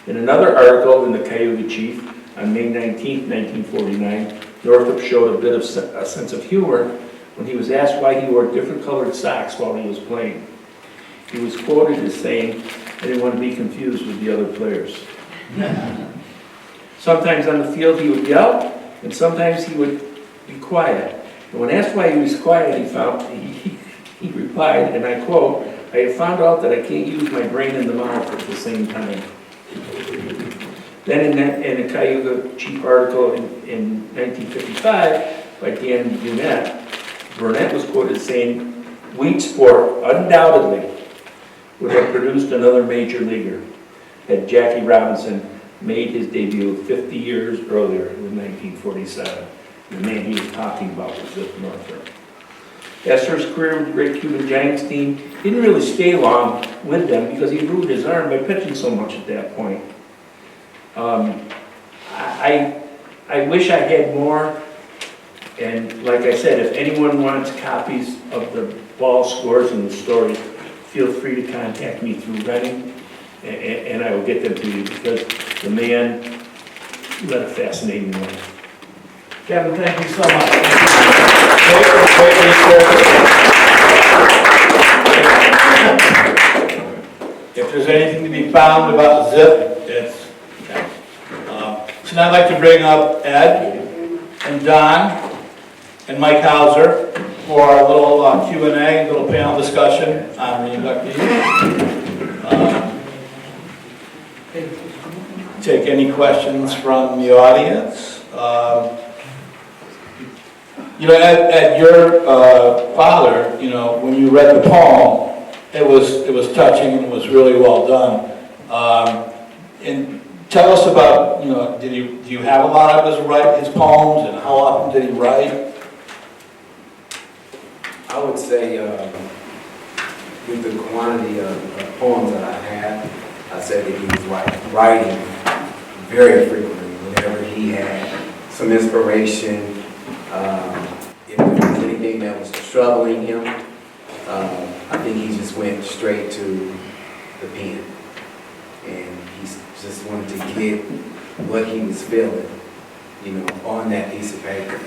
[SPEAKER 9] In another article in the Cayuga Chief on May 19, 1949, Northup showed a bit of a sense of humor when he was asked why he wore different colored socks while he was playing. He was quoted as saying, "I didn't want to be confused with the other players." Sometimes on the field he would yell, and sometimes he would be quiet. And when asked why he was quiet, he replied, and I quote, "I have found out that I can't use my brain and the mouth at the same time." Then in a Cayuga Chief article in 1955 by Dan Burnett was quoted as saying, "Weedsport undoubtedly would have produced another major leaguer had Jackie Robinson made his debut 50 years earlier in 1947. The man he was talking about was ZIP Northrup. As for his career with the great Cuban Giants team, he didn't really stay long with them because he ruined his arm by pitching so much at that point. I wish I had more, and like I said, if anyone wants copies of the ball scores and the stories, feel free to contact me through Reading, and I will get them to you because the man led a fascinating life.
[SPEAKER 1] Kevin, thank you so much. If there's anything to be found about ZIP, it's so now I'd like to bring up Ed and Don and Mike Hauser for our little Q&A, little panel discussion on the inductees. Take any questions from the audience. Ed, your father, when you read the poem, it was touching and was really well done. And tell us about, do you have a lot of his poems, and how often did he write?
[SPEAKER 4] I would say with the quantity of poems that I had, I'd say that he was writing very frequently whenever he had some inspiration. If there was anything that was troubling him, I think he just went straight to the pen. And he just wanted to get what he was feeling, on that piece of paper.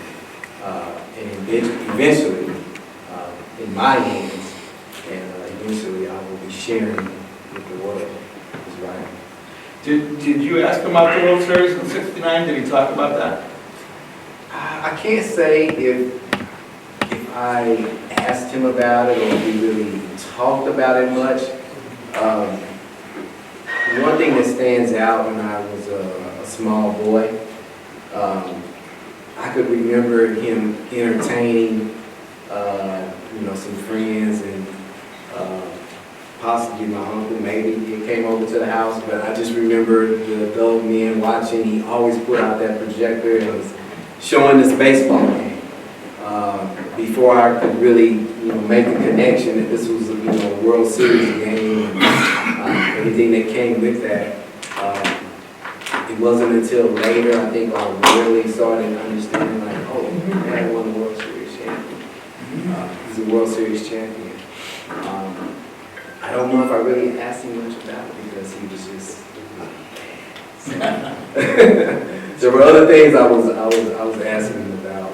[SPEAKER 4] And eventually, in my hands, and eventually I will be sharing with the world his writing.
[SPEAKER 2] Did you ask him about the World Series in '69? Did he talk about that?
[SPEAKER 4] I can't say if I asked him about it or if we really talked about it much. One thing that stands out when I was a small boy, I could remember him entertaining some friends and possibly my uncle, maybe he came over to the house, but I just remember the adult men watching. He always put out that projector and was showing this baseball game. Before I could really make the connection that this was a World Series game, everything that came with that. It wasn't until later I think I really started understanding Dad won the World Series champion. He's a World Series champion. I don't know if I really asked him much about it because he was just There were other things I was asking him about,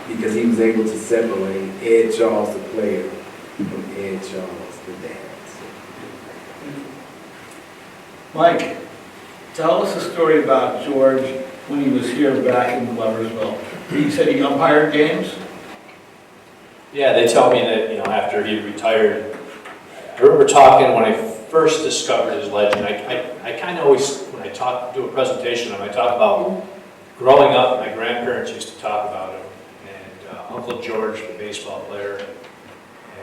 [SPEAKER 4] because he was able to separate Ed Charles, the player, from Ed Charles, the dad.
[SPEAKER 1] Mike, tell us a story about George when he was here back in Gloversville. He said he umpired games?
[SPEAKER 5] Yeah, they tell me that, after he retired, I remember talking when I first discovered his legend. I kind of always, when I do a presentation on him, I talk about growing up, my grandparents used to talk about him, and Uncle George, the baseball player,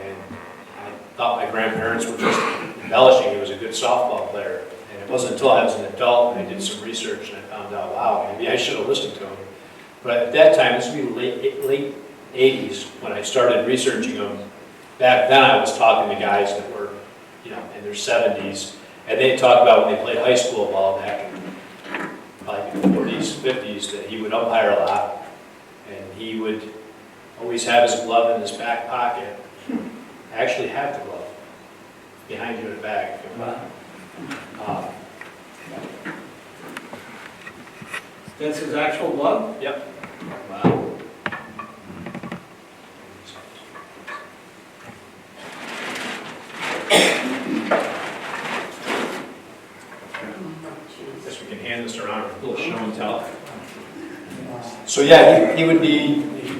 [SPEAKER 5] and I thought my grandparents were just embellishing. He was a good softball player. And it wasn't until I was an adult and I did some research and I found out, wow, maybe I should have listened to him. But at that time, this would be late 80s when I started researching him. Back then I was talking to guys that were, in their 70s, and they talked about when they played high school ball back in like the 40s, 50s, that he would umpire a lot, and he would always have his glove in his back pocket. I actually have the glove behind you in the bag.
[SPEAKER 1] That's his actual glove?
[SPEAKER 5] Yep.
[SPEAKER 1] Wow.
[SPEAKER 5] Guess we can hand this around, a little show and tell. So yeah, he'd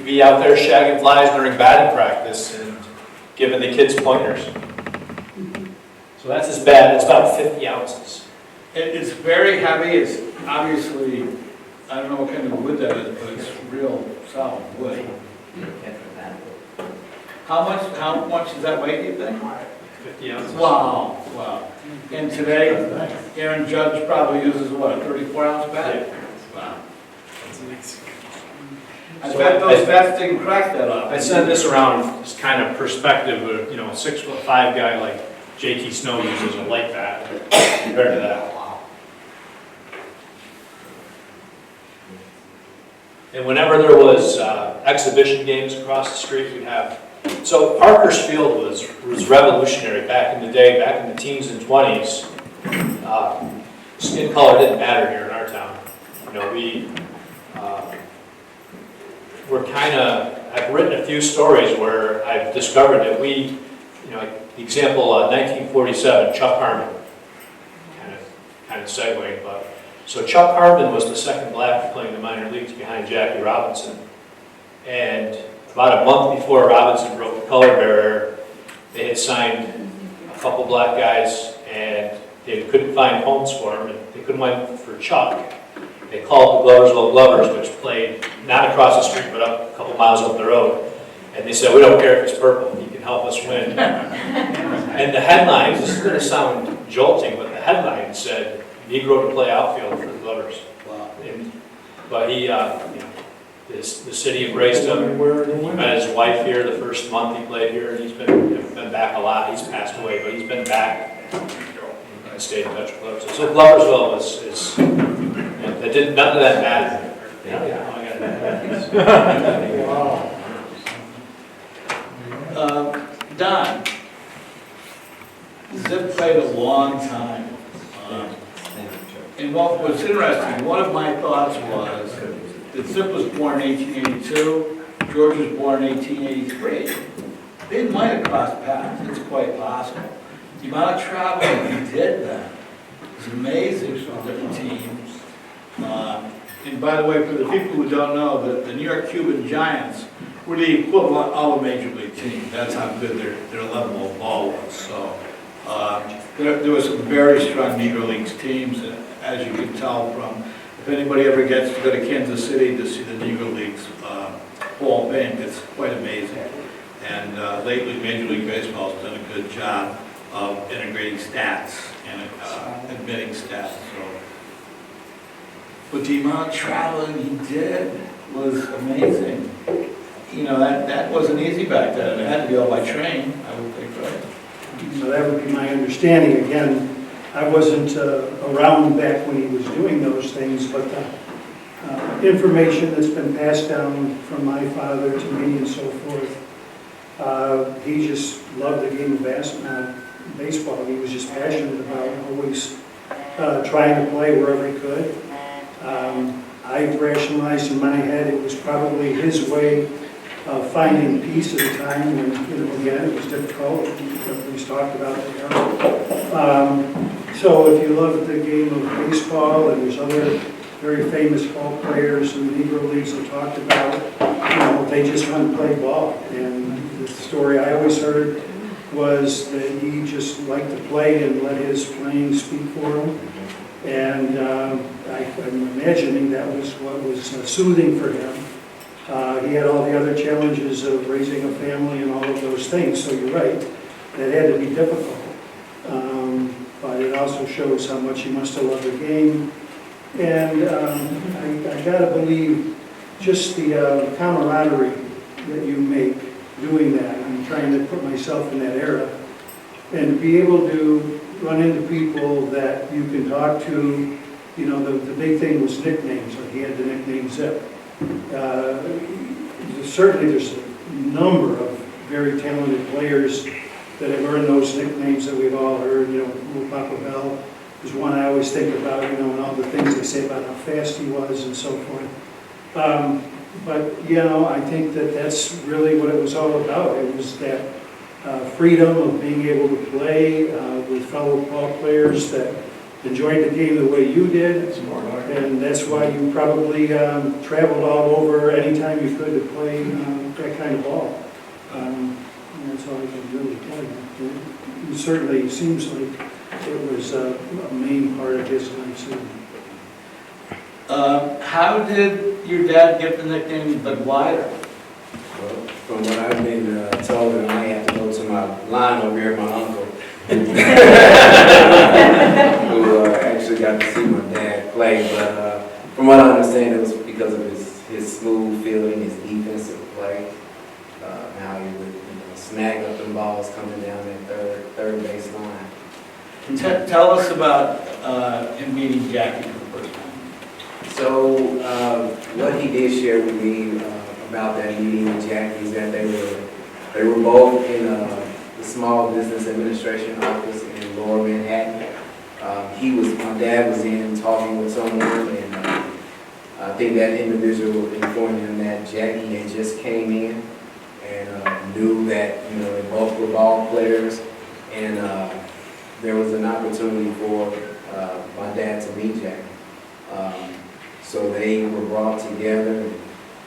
[SPEAKER 5] be out there shagging flies during batting practice and giving the kids pointers. So that's his bat. It's about 50 ounces.
[SPEAKER 1] It's very heavy. It's obviously, I don't know what kind of wood that is, but it's real solid wood. How much does that weigh, do you think?
[SPEAKER 5] 50 ounces.
[SPEAKER 1] Wow, wow. And today, Aaron Judge probably uses what, a 34-ounce bat?
[SPEAKER 5] Yeah.
[SPEAKER 1] Wow. I bet those bats didn't crack that up.
[SPEAKER 5] I send this around as kind of perspective of, a 6'5" guy like JT Snow uses a light bat compared to that. Wow. And whenever there was exhibition games across the street, we'd have. So Parker's Field was revolutionary back in the day, back in the teens and 20s. Skin color didn't matter here in our town. We were I've written a few stories where I've discovered that the example, 1947, Chuck Harmon, kind of segueing, but so Chuck Harmon was the second black to play in the minor leagues behind Jackie Robinson, and about a month before Robinson broke the color barrier, they had signed a couple black guys, and they couldn't find homes for him, and they couldn't find for Chuck. They called the Gloversville Glovers, which played not across the street, but up a couple miles up the road. And they said, we don't care if it's purple, he can help us win. And the headlines, this is going to sound jolting, but the headline said, Negro to play outfield for the Glovers.
[SPEAKER 1] Wow.
[SPEAKER 5] But he, the city embraced him. He met his wife here the first month he played here, and he's been back a lot. He's passed away, but he's been back. I stayed in touch with Glovers. So Gloversville is that didn't, none of that mattered.
[SPEAKER 1] Don, Zip played a long time. And what was interesting, one of my thoughts was that Zip was born in 1882, George was born in 1883. They might have crossed paths, it's quite possible. The amount of traveling he did then was amazing for different teams. And by the way, for the people who don't know, the New York Cuban Giants were the equivalent of a major league team. That's how good their level of ball was. So there was some very strong Negro Leagues teams, as you can tell from, if anybody ever gets to go to Kansas City to see the Negro Leagues Hall of Fame, it's quite amazing. And lately, Major League Baseball has done a good job of integrating stats and admitting stats. But the amount of traveling he did was amazing. That wasn't easy back then. It had to be all by train, I would think, right?
[SPEAKER 10] So that would be my understanding. Again, I wasn't around back when he was doing those things, but the information that's been passed down from my father to me and so forth, he just loved the game of baseball. He was just passionate about it, always trying to play wherever he could. I rationalized in my head it was probably his way of finding peace at a time when, again, it was difficult. We've talked about it. So if you love the game of baseball, and there's other very famous ball players in the Negro Leagues that talked about, they just want to play ball. And the story I always heard was that he just liked to play and let his playing speak for him. And I'm imagining that was what was soothing for him. He had all the other challenges of raising a family and all of those things, so you're right, that had to be difficult. But it also shows how much he must have loved the game. And I gotta believe just the camaraderie that you make doing that. I'm trying to put myself in that era. And to be able to run into people that you can talk to, the big thing was nicknames, like he had the nickname Zip. Certainly there's a number of very talented players that have earned those nicknames that we've all heard. Little Papa Bell is one I always think about, and all the things they say about how fast he was and so forth. But I think that that's really what it was all about. It was that freedom of being able to play with fellow ball players that enjoyed the game the way you did. And that's why you probably traveled all over anytime you could to play that kind of ball. And that's all I can really tell you. It certainly seems like it was a main part of his life.
[SPEAKER 1] How did your dad get the nickname the Glider?
[SPEAKER 4] Well, from what I've been told, and I have to go to my line over here, my uncle, who actually got to see my dad play. But from what I understand, it was because of his smooth fielding, his defensive play, how he would snag up the balls coming down that third base line.
[SPEAKER 1] Tell us about him meeting Jackie for the first time.
[SPEAKER 4] So what he did share with me about that meeting with Jackie is that they were both in the Small Business Administration office in Lower Manhattan. My dad was in talking with someone, and I think that individual informed him that Jackie had just came in and knew that they both were ball players, and there was an opportunity for my dad to meet Jackie. So they were brought together.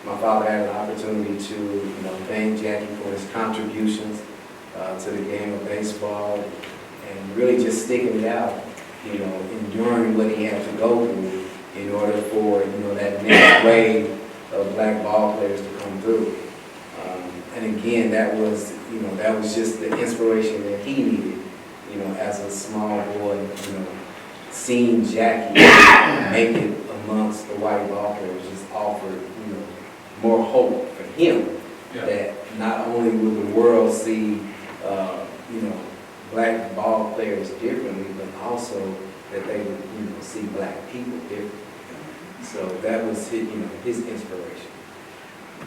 [SPEAKER 4] My father had an opportunity to thank Jackie for his contributions to the game of baseball, and really just sticking it out, enduring what he had to go through in order for that next wave of black ball players to come through. And again, that was just the inspiration that he needed, as a small boy, seeing Jackie make it amongst the white ball players just offered, more hope for him. Yeah. That not only will the world see, black ball players differently, but also that they would, see black people differently. So that was his inspiration.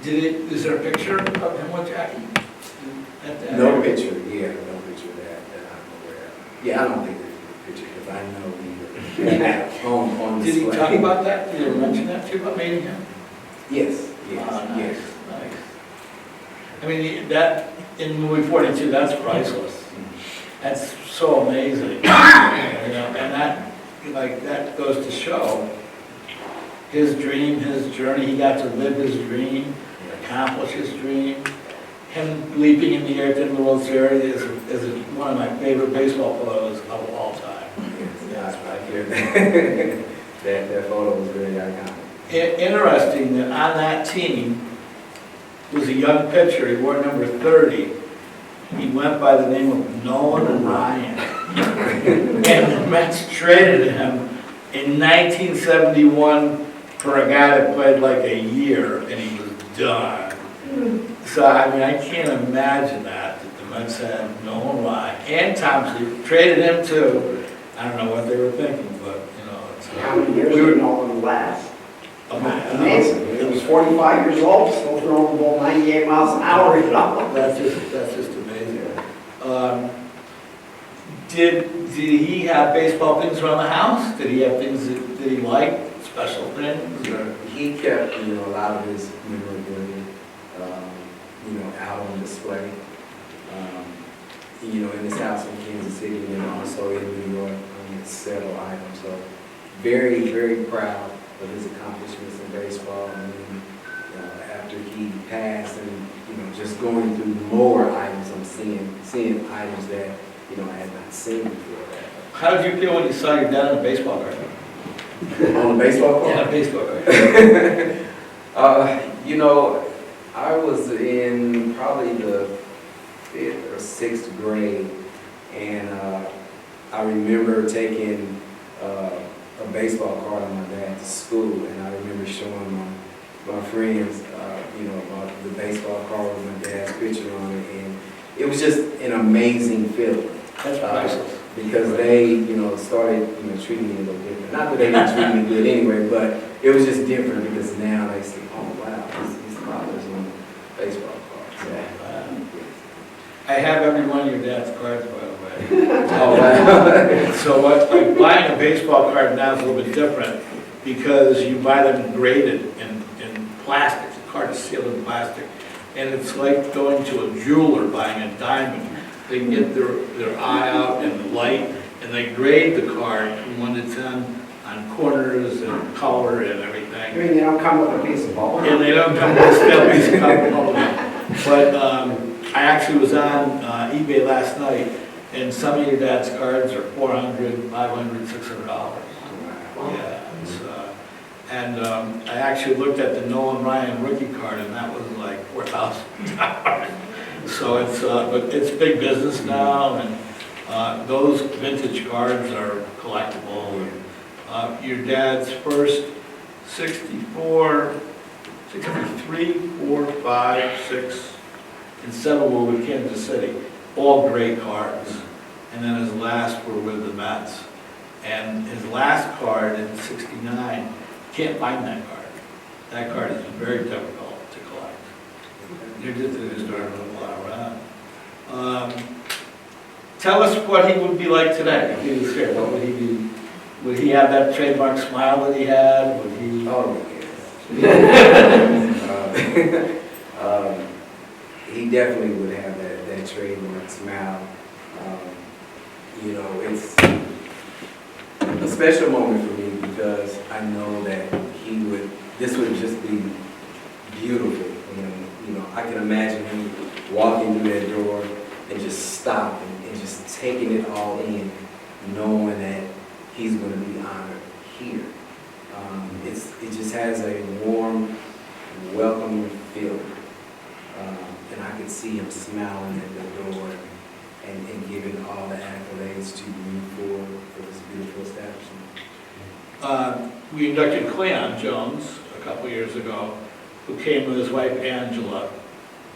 [SPEAKER 1] Is there a picture of him with Jackie?
[SPEAKER 4] No picture, no picture that I'm aware of. Yeah, I don't think there's a picture because I know we were on
[SPEAKER 1] Did
[SPEAKER 4] display.
[SPEAKER 1] he talk about that? Did he mention that to you about meeting him?
[SPEAKER 4] Yes.
[SPEAKER 1] Nice. I mean, that, in movie 42, that's priceless. That's so amazing. And that goes to show his dream, his journey. He got to live his dream, accomplish his dream. Him leaping in the air to the World Series is one of my favorite baseball photos of all time.
[SPEAKER 4] Yeah, I hear that. that photo was really iconic.
[SPEAKER 1] Interesting that on that team was a young pitcher. He wore number 30. He went by the name of Nolan Ryan. And the Mets traded him in 1971 for a guy that played like a year, and he was done. So, I mean, I can't imagine that the Mets had Nolan Ryan and Thompson traded him too. I don't know what they were thinking, but, it's...
[SPEAKER 11] How many years did Nolan last? Amazing. He was 45 years old, still throwing the ball 98 miles an hour.
[SPEAKER 1] That's just amazing. Did he have baseball things around the house? Did he have things that he liked, special things, or?
[SPEAKER 4] He kept, a lot of his memorabilia, out on display. In his house in Kansas City and also in New York, several items. So very, very proud of his accomplishments in baseball. And then, after he passed and, just going through more items, I'm seeing items that, I had not seen before that.
[SPEAKER 1] How did you feel when you saw your dad on a baseball card?
[SPEAKER 4] On the baseball court?
[SPEAKER 1] Yeah, a baseball card.
[SPEAKER 4] I was in probably the 5th or 6th grade, and I remember taking a baseball card on my dad to school, and I remember showing my friends, about the baseball card with my dad's picture on it, and it was just an amazing feeling.
[SPEAKER 1] That's priceless.
[SPEAKER 4] Because they, started, treating me a little different. Not that they didn't treat me good anyway, but it was just different because now they say, oh wow, his father's on the baseball card. So,
[SPEAKER 1] I have every one of your dad's cards, by the way.
[SPEAKER 4] oh wow.
[SPEAKER 1] So like buying a baseball card now is a little bit different because you buy them graded in plastic. The card is sealed in plastic. And it's like going to a jeweler buying a diamond. They get their eye out and the light, and they grade the card from 1 to 10 on corners and color and everything.
[SPEAKER 11] You mean they don't come with a piece of ball?
[SPEAKER 1] And they don't come with a stale piece of copper. But I actually was on eBay last night, and some of your dad's cards are $400, $500, $600. Yeah, I actually looked at the Nolan Ryan rookie card, and that was like $4,000. So but it's big business now, and those vintage cards are collectible. And, your dad's first 64, 63, 4, 5, 6, and 7 were with Kansas City. All great cards. And then his last were with the Mets. And his last card in 69, can't find that card. That card is very difficult to collect. They're just starting to fly around. Tell us what he would be like today if he was here. What would he be? Would he have that trademark smile that he had? Would he?
[SPEAKER 4] Oh, yes. He definitely would have that trademark smile. It's a special moment for me because I know that this would just be beautiful. And, I can imagine him walking through that door and just stopping and just taking it all in, knowing that he's going to be honored here. It just has a warm, welcoming feeling. And I could see him smiling at the door and giving all the accolades to me for this beautiful establishment.
[SPEAKER 1] We inducted Cleon Jones a couple years ago, who came with his wife Angela.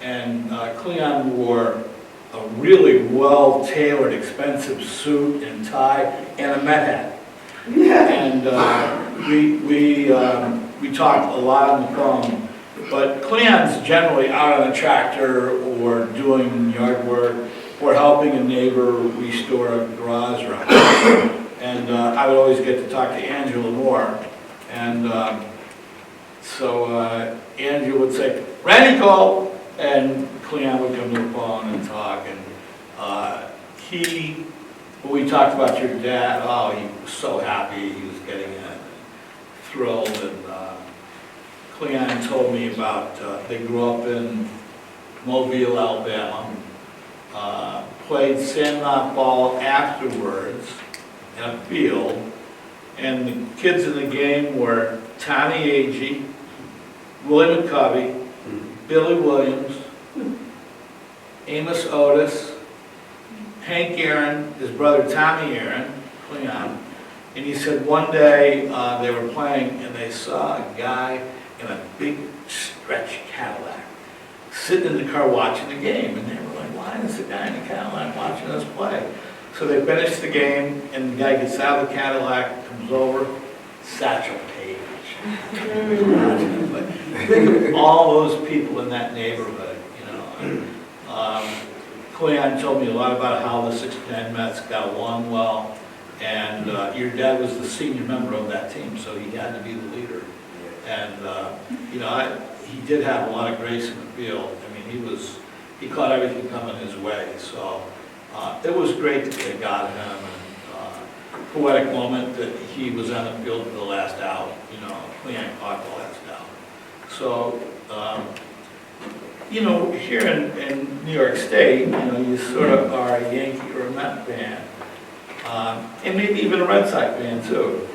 [SPEAKER 1] And Cleon wore a really well-tailored, expensive suit and tie and a Met hat. And we talked a lot on the phone. But Cleon's generally out on a tractor or doing yard work or helping a neighbor restore a garage run. And I would always get to talk to Angela more. And so Angela would say, Randy called, and Cleon would come to the phone and talk. And when we talked about your dad, oh, he was so happy, he was getting thrilled. And Cleon told me about, they grew up in Mobile, Alabama, played sandlot ball afterwards in a field, and the kids in the game were Tommy Agee, Willie McCovey, Billy Williams, Amos Otis, Hank Aaron, his brother Tommy Aaron, Cleon. And he said one day they were playing and they saw a guy in a big stretch Cadillac sitting in the car watching the game. And they were like, why is the guy in the Cadillac watching us play? So they finished the game and the guy gets out of the Cadillac, comes over, Satchel Paige. Think of all those people in that neighborhood, Cleon told me a lot about how the 69 Mets got along well, and your dad was the senior member of that team, so he had to be the leader. And, you know, he did have a lot of grace in the field. I mean, he caught everything coming his way, so it was great that they got him, and poetic moment that he was on the field for the last out, you know, Cleon caught the last out. So, you know, here in New York State, you know, you sort of are a Yankee or a Met fan, and maybe even a Red Sox fan too.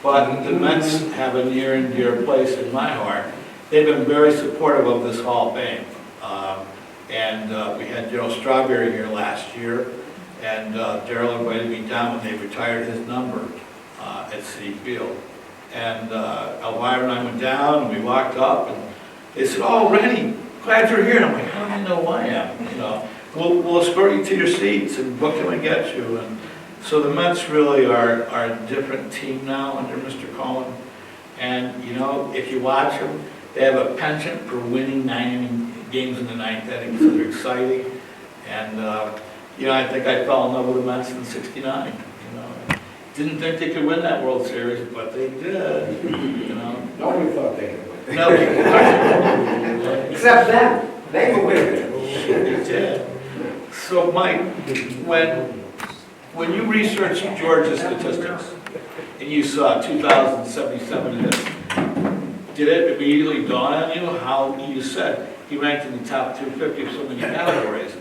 [SPEAKER 1] But the Mets have a near and dear place in my heart. They've been very supportive of this Hall of Fame. We had Gerald Strawberry here last year, and Gerald invited me down when they retired his number at Citi Field. And Elvira and I went down, and we walked up, and they said, "Oh, Rennie, glad you're here." And I'm like, "How do you know who I am?" You know, we'll escort you to your seats and book you and get you. And so the Mets really are a different team now under Mr. Cohen. And, you know, if you watch them, they have a penchant for winning 9 games in the ninth inning, so they're exciting. And, you know, I think I fell in love with the Mets in '69. You know, didn't think they could win that World Series, but they did. You know,
[SPEAKER 11] Nobody thought they could win.
[SPEAKER 1] no,
[SPEAKER 11] Except them. They could win.
[SPEAKER 1] they did. So, Mike, when you researched George's statistics and you saw 2,077 hits, did it immediately dawn on you how you said he ranked in the top 250 of so many categories?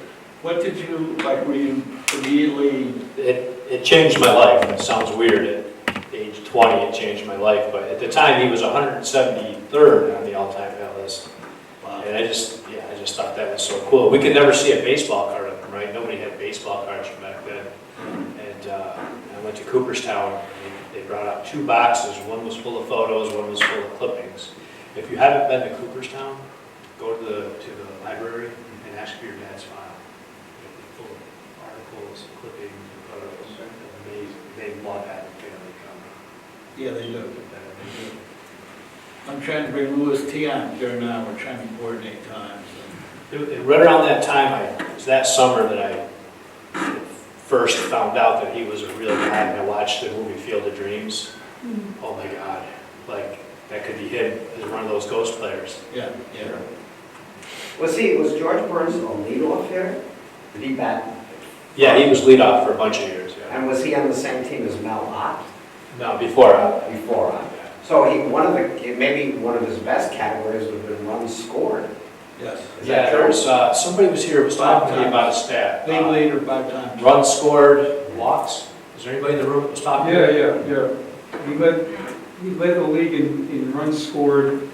[SPEAKER 1] What did you, like, were you immediately...
[SPEAKER 5] It changed my life. It sounds weird. At age 20, it changed my life. But at the time, he was 173rd on the all-time hit list.
[SPEAKER 1] Wow.
[SPEAKER 5] And I just thought that was so cool. We could never see a baseball card of him, right? Nobody had baseball cards from back then. And I went to Cooperstown. And they brought out 2 boxes. One was full of photos, one was full of clippings. If you haven't been to Cooperstown, go to the library and ask for your dad's file. It'll be full of articles, clippings, and photos. Amazing. They love having family come.
[SPEAKER 1] Yeah, they do. I'm trying to bring Louis T on here now. We're trying to coordinate times.
[SPEAKER 5] Right around that time, it was that summer that I first found out that he was a real guy, and I watched the movie Field of Dreams. Oh my God, like that could be him as one of those ghost players.
[SPEAKER 1] Yeah, yeah.
[SPEAKER 11] Was George Burns a leadoff hitter? Did he bat?
[SPEAKER 5] Yeah, he was leadoff for a bunch of years. Yeah.
[SPEAKER 11] And was he on the same team as Mel Ott?
[SPEAKER 5] No, before.
[SPEAKER 11] Before Ott. So maybe one of his best categories would have been runs scored.
[SPEAKER 1] Yes.
[SPEAKER 11] Is
[SPEAKER 5] Yeah,
[SPEAKER 11] that
[SPEAKER 5] there
[SPEAKER 11] true?
[SPEAKER 5] was somebody was here was talking to me about a stat.
[SPEAKER 1] League leader 5 times.
[SPEAKER 5] Runs scored, walks. Is there anybody in the room that was talking?
[SPEAKER 12] Yeah. He led the league in runs scored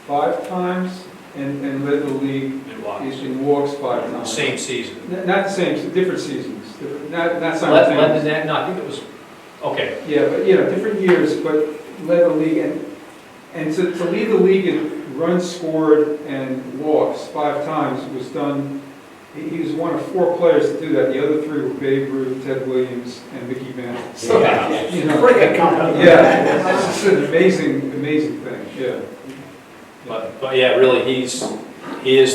[SPEAKER 12] 5 times and led the league
[SPEAKER 5] In walks.
[SPEAKER 12] in walks 5 times.
[SPEAKER 5] Same season.
[SPEAKER 12] Not the same, different seasons. Not
[SPEAKER 5] Led
[SPEAKER 12] simultaneous.
[SPEAKER 5] the net. No, I think it was. Okay.
[SPEAKER 12] Yeah, but different years, but led the league and to lead the league in runs scored and walks 5 times was done. He was one of 4 players to do that. The other 3 were Babe Ruth, Ted Williams, and Mickey Mantle. So,
[SPEAKER 11] Pretty good company.
[SPEAKER 12] yeah, it's just an amazing thing. Yeah.
[SPEAKER 5] But yeah, really, he is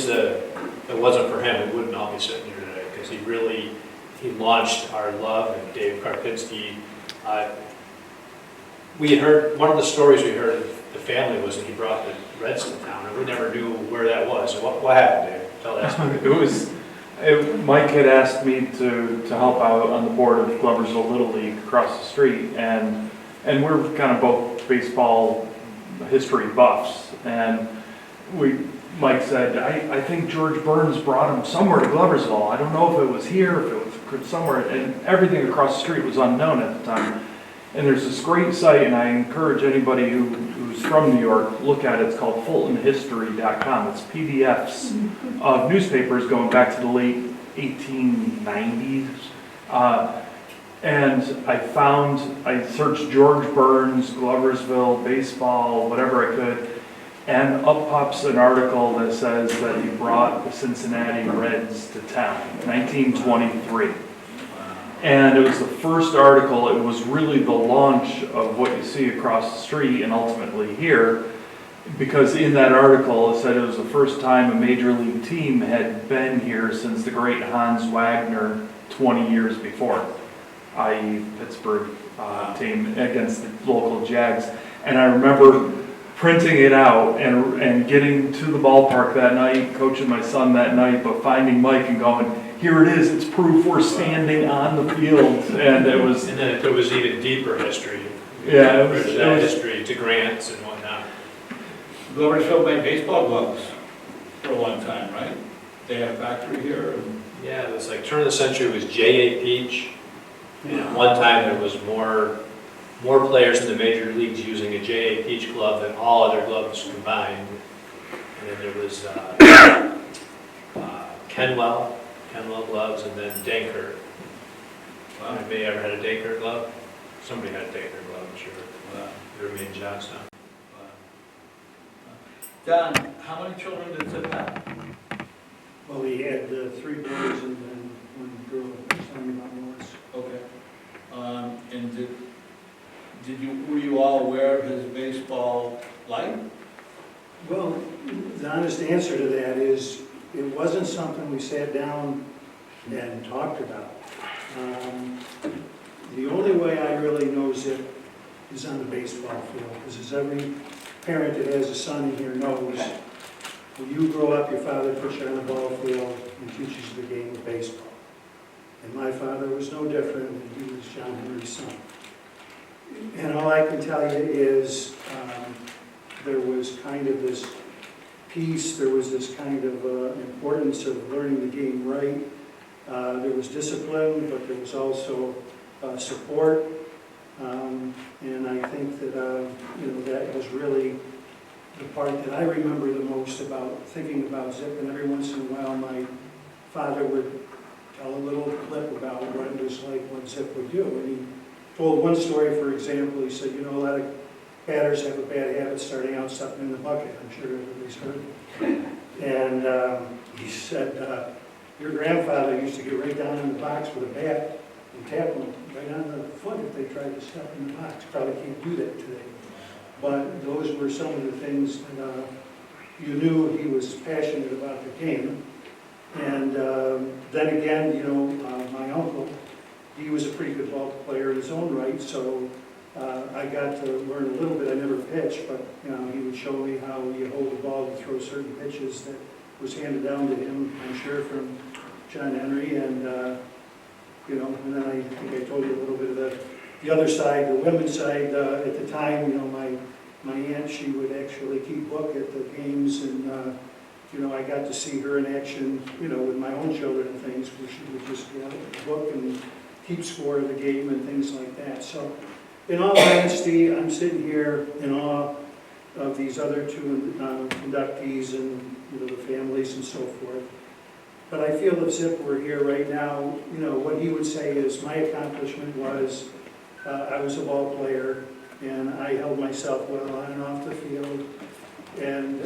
[SPEAKER 5] the. If it wasn't for him, we wouldn't all be sitting here today because he launched our love and Dave Karpinski. We had heard one of the stories we heard of the family was that he brought the Reds to town, and we never knew where that was. So what happened, Dave? Tell that story.
[SPEAKER 13] Mike had asked me to help out on the board of Gloversville Little League across the street, and we're kind of both baseball history buffs. And Mike said, I think George Burns brought him somewhere to Gloversville. I don't know if it was here, if it was somewhere, and everything across the street was unknown at the time. And there's this great site, and I encourage anybody who's from New York, look at it. It's called FultonHistory.com. It's PDFs of newspapers going back to the late 1890s. And I searched George Burns, Gloversville, baseball, whatever I could, and up pops an article that says that he brought the Cincinnati Reds to town, 1923. And it was the first article. It was really the launch of what you see across the street and ultimately here. because in that article, it said it was the first time a major league team had been here since the great Hans Wagner 20 years before, i.e. Pittsburgh team against the local Jags. And I remember printing it out and getting to the ballpark that night, coaching my son that night, but finding Mike and going, here it is, it's proof we're standing on the field. And it was...
[SPEAKER 5] And then there was even deeper history.
[SPEAKER 13] Yeah,
[SPEAKER 5] it was history to grants and whatnot.
[SPEAKER 1] Gloversville made baseball gloves for a long time, right? They had a factory here. And
[SPEAKER 5] Yeah, it was like turn of the century was J.A. Peach. And at one time there was more players in the major leagues using a J.A. Peach glove than all other gloves combined. And then there was Kenwell gloves, and then Danker. Anybody ever had a Danker glove? Somebody had a Danker glove, I'm sure. They were made in Johnstown.
[SPEAKER 1] Don, how many children did Zip have?
[SPEAKER 10] Well, he had 3 boys and then 1 girl, son about Morris.
[SPEAKER 1] Okay. And were you all aware of his baseball life?
[SPEAKER 10] Well, the honest answer to that is, it wasn't something we sat down and talked about. The only way I really know Zip is on the baseball field, because as every parent that has a son in here knows, when you grow up, your father puts you on the ball field and teaches you the game of baseball. And my father was no different, and he was John Henry's son. And all I can tell you is there was kind of this peace, there was this kind of importance of learning the game right. There was discipline, but there was also support. And I think that, that was really the part that I remember the most about thinking about Zip. And every once in a while, my father would tell a little clip about what it was like, what Zip would do. And he told one story, for example. He said, a lot of batters have a bad habit starting out stepping in the bucket. I'm sure everybody's heard it. And he said, your grandfather used to get right down in the box with a bat and tap them right on the foot if they tried to step in the box. Probably can't do that today. But those were some of the things that you knew he was passionate about the game. And then again, my uncle, he was a pretty good ball player in his own right, so I got to learn a little bit. I never pitched, but he would show me how you hold the ball to throw certain pitches that was handed down to him, I'm sure, from John Henry. And and then I think I told you a little bit of the other side, the women's side. At the time, my aunt, she would actually keep book at the games, and I got to see her in action, with my own children and things, where she would just get out the book and keep score of the game and things like that. So, in all honesty, I'm sitting here in awe of these other 2 inductees and the families and so forth. But I feel if Zip were here right now, what he would say is my accomplishment was I was a ball player and I held myself well on and off the field and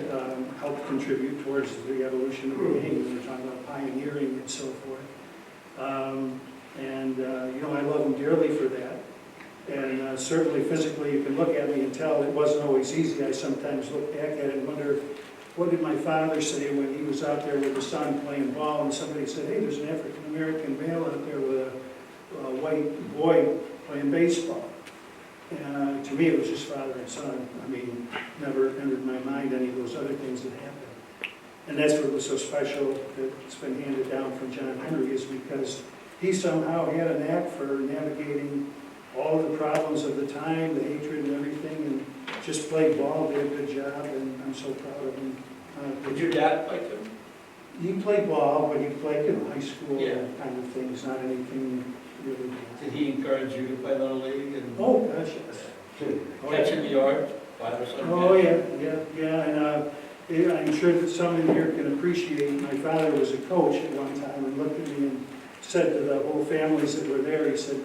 [SPEAKER 10] helped contribute towards the evolution of the game. We're talking about pioneering and so forth. I love him dearly for that. And certainly physically, you can look at me and tell it wasn't always easy. I sometimes look back at it and wonder, what did my father say when he was out there with his son playing ball and somebody said, hey, there's an African-American male out there with a white boy playing baseball? And to me, it was just father and son. I mean, never entered my mind any of those other things that happened. And that's what was so special that's been handed down from John Henry, is because he somehow had a knack for navigating all the problems of the time, the hatred and everything, and just played ball, did a good job, and I'm so proud of him.
[SPEAKER 1] Did your dad play too?
[SPEAKER 10] He played ball, but he played high school
[SPEAKER 1] Yeah.
[SPEAKER 10] kind of things, not anything really.
[SPEAKER 1] Did he encourage you to play Little League? And
[SPEAKER 10] Oh, gosh, yes.
[SPEAKER 1] catch in the yard, 5 or 7?
[SPEAKER 10] Oh, yeah, and I'm sure that some in here can appreciate, my father was a coach at one time and looked at me and said to the whole families that were there, he said,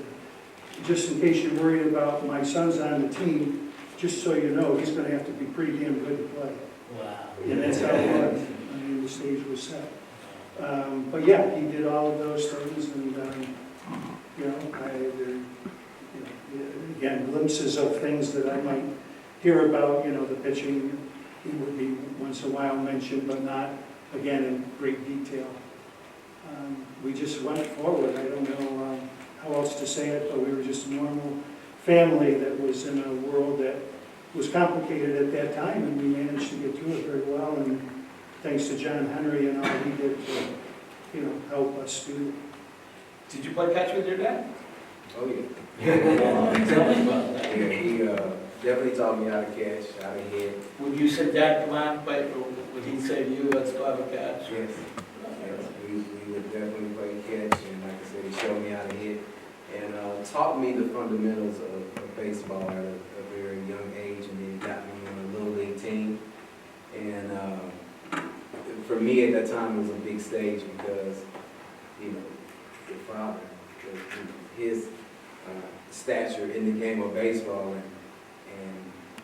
[SPEAKER 10] just in case you're worried about my son's on the team, just so you know, he's going to have to be pretty damn good to play.
[SPEAKER 1] Wow.
[SPEAKER 10] And that's how it was. I mean, the stage was set. But yeah, he did all of those things, and again, glimpses of things that I might hear about, the pitching. he would be once in a while mentioned, but not, again, in great detail. We just went forward. I don't know how else to say it, but we were just a normal family that was in a world that was complicated at that time, and we managed to get through it very well. And thanks to John Henry and all he did to, help us do it.
[SPEAKER 5] Did you play catch with your dad?
[SPEAKER 4] Oh, yeah.
[SPEAKER 5] Tell me about that.
[SPEAKER 4] Yeah, he definitely taught me how to catch, how to hit.
[SPEAKER 5] Would you say, Dad, come on, play, or would he say to you, let's go have a catch?
[SPEAKER 4] Yes. Yes, we would definitely play catch, and like I said, he showed me how to hit, and taught me the fundamentals of baseball at a very young age, and then got me on a little league team. And for me at that time, it was a big stage because, your father, his stature in the game of baseball, and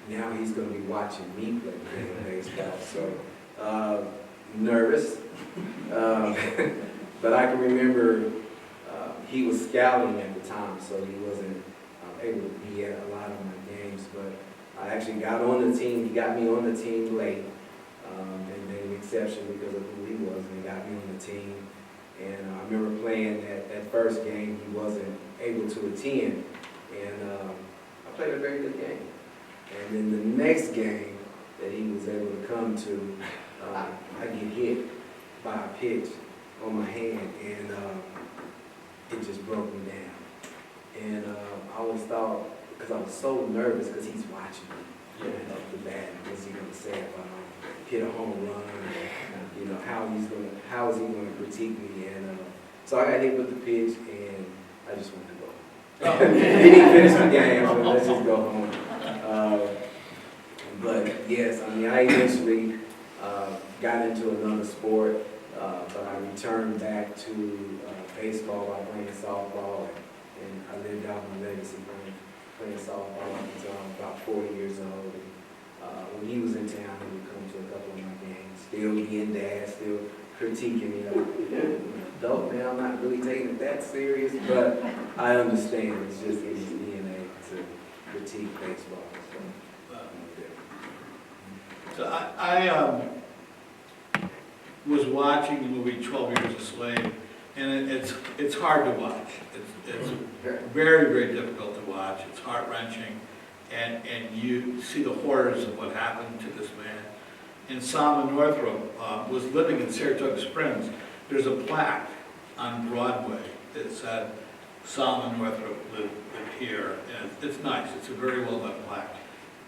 [SPEAKER 4] now he's going to be watching me play the game of baseball. So nervous, but I can remember he was scouting at the time, so he wasn't able to be at a lot of my games. But I actually got on the team. He got me on the team late, and made an exception because of who he was, and he got me on the team. And I remember playing that first game, he wasn't able to attend, and I played a very good game. And then the next game that he was able to come to, I get hit by a pitch on my hand, and it just broke me down. And I always thought, because I was so nervous, because he's watching me off the bat, what's he going to say if I hit a home run? How is he going to critique me? And so I got hit with the pitch, and I just went to go. He didn't finish the game, so let's just go home. But yes, I eventually got into another sport, but I returned back to baseball by playing softball, and I lived out my legacy playing softball until I was about 40 years old. And when he was in town, he would come to a couple of my games, still being dad, still critiquing me. I'm an adult now, I'm not really taking it that serious, but I understand it's just in his DNA to critique baseball.
[SPEAKER 1] So I was watching the movie 12 Years a Slave, and it's hard to watch. It's very, very difficult to watch. It's heart-wrenching, and you see the horrors of what happened to this man. And Solomon Northrup was living in Saratoga Springs. There's a plaque on Broadway that said Solomon Northrup lived here, and it's nice. It's a very well-done plaque.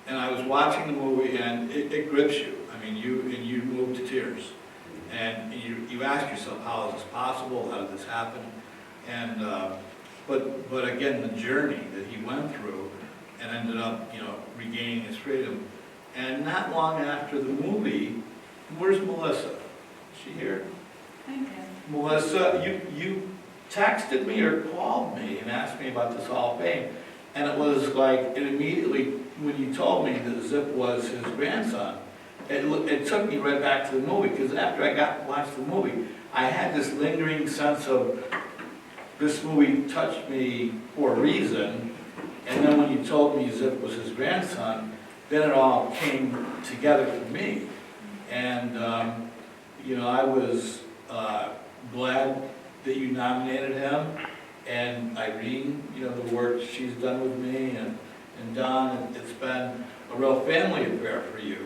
[SPEAKER 1] And I was watching the movie, and it grips you. I mean, you move to tears. And you ask yourself, how is this possible? How did this happen? And but again, the journey that he went through and ended up, regaining his freedom. And not long after the movie, where's Melissa? Is she here?
[SPEAKER 6] Thank you.
[SPEAKER 1] Melissa, you texted me or called me and asked me about this Hall of Fame. And it was like, it immediately, when you told me that Zip was his grandson, it took me right back to the movie, because after I got to watch the movie, I had this lingering sense of, this movie touched me for a reason, and then when you told me Zip was his grandson, then it all came together for me. And, I was glad that you nominated him, and Irene, the work she's done with me, and Don, it's been a real family affair for you.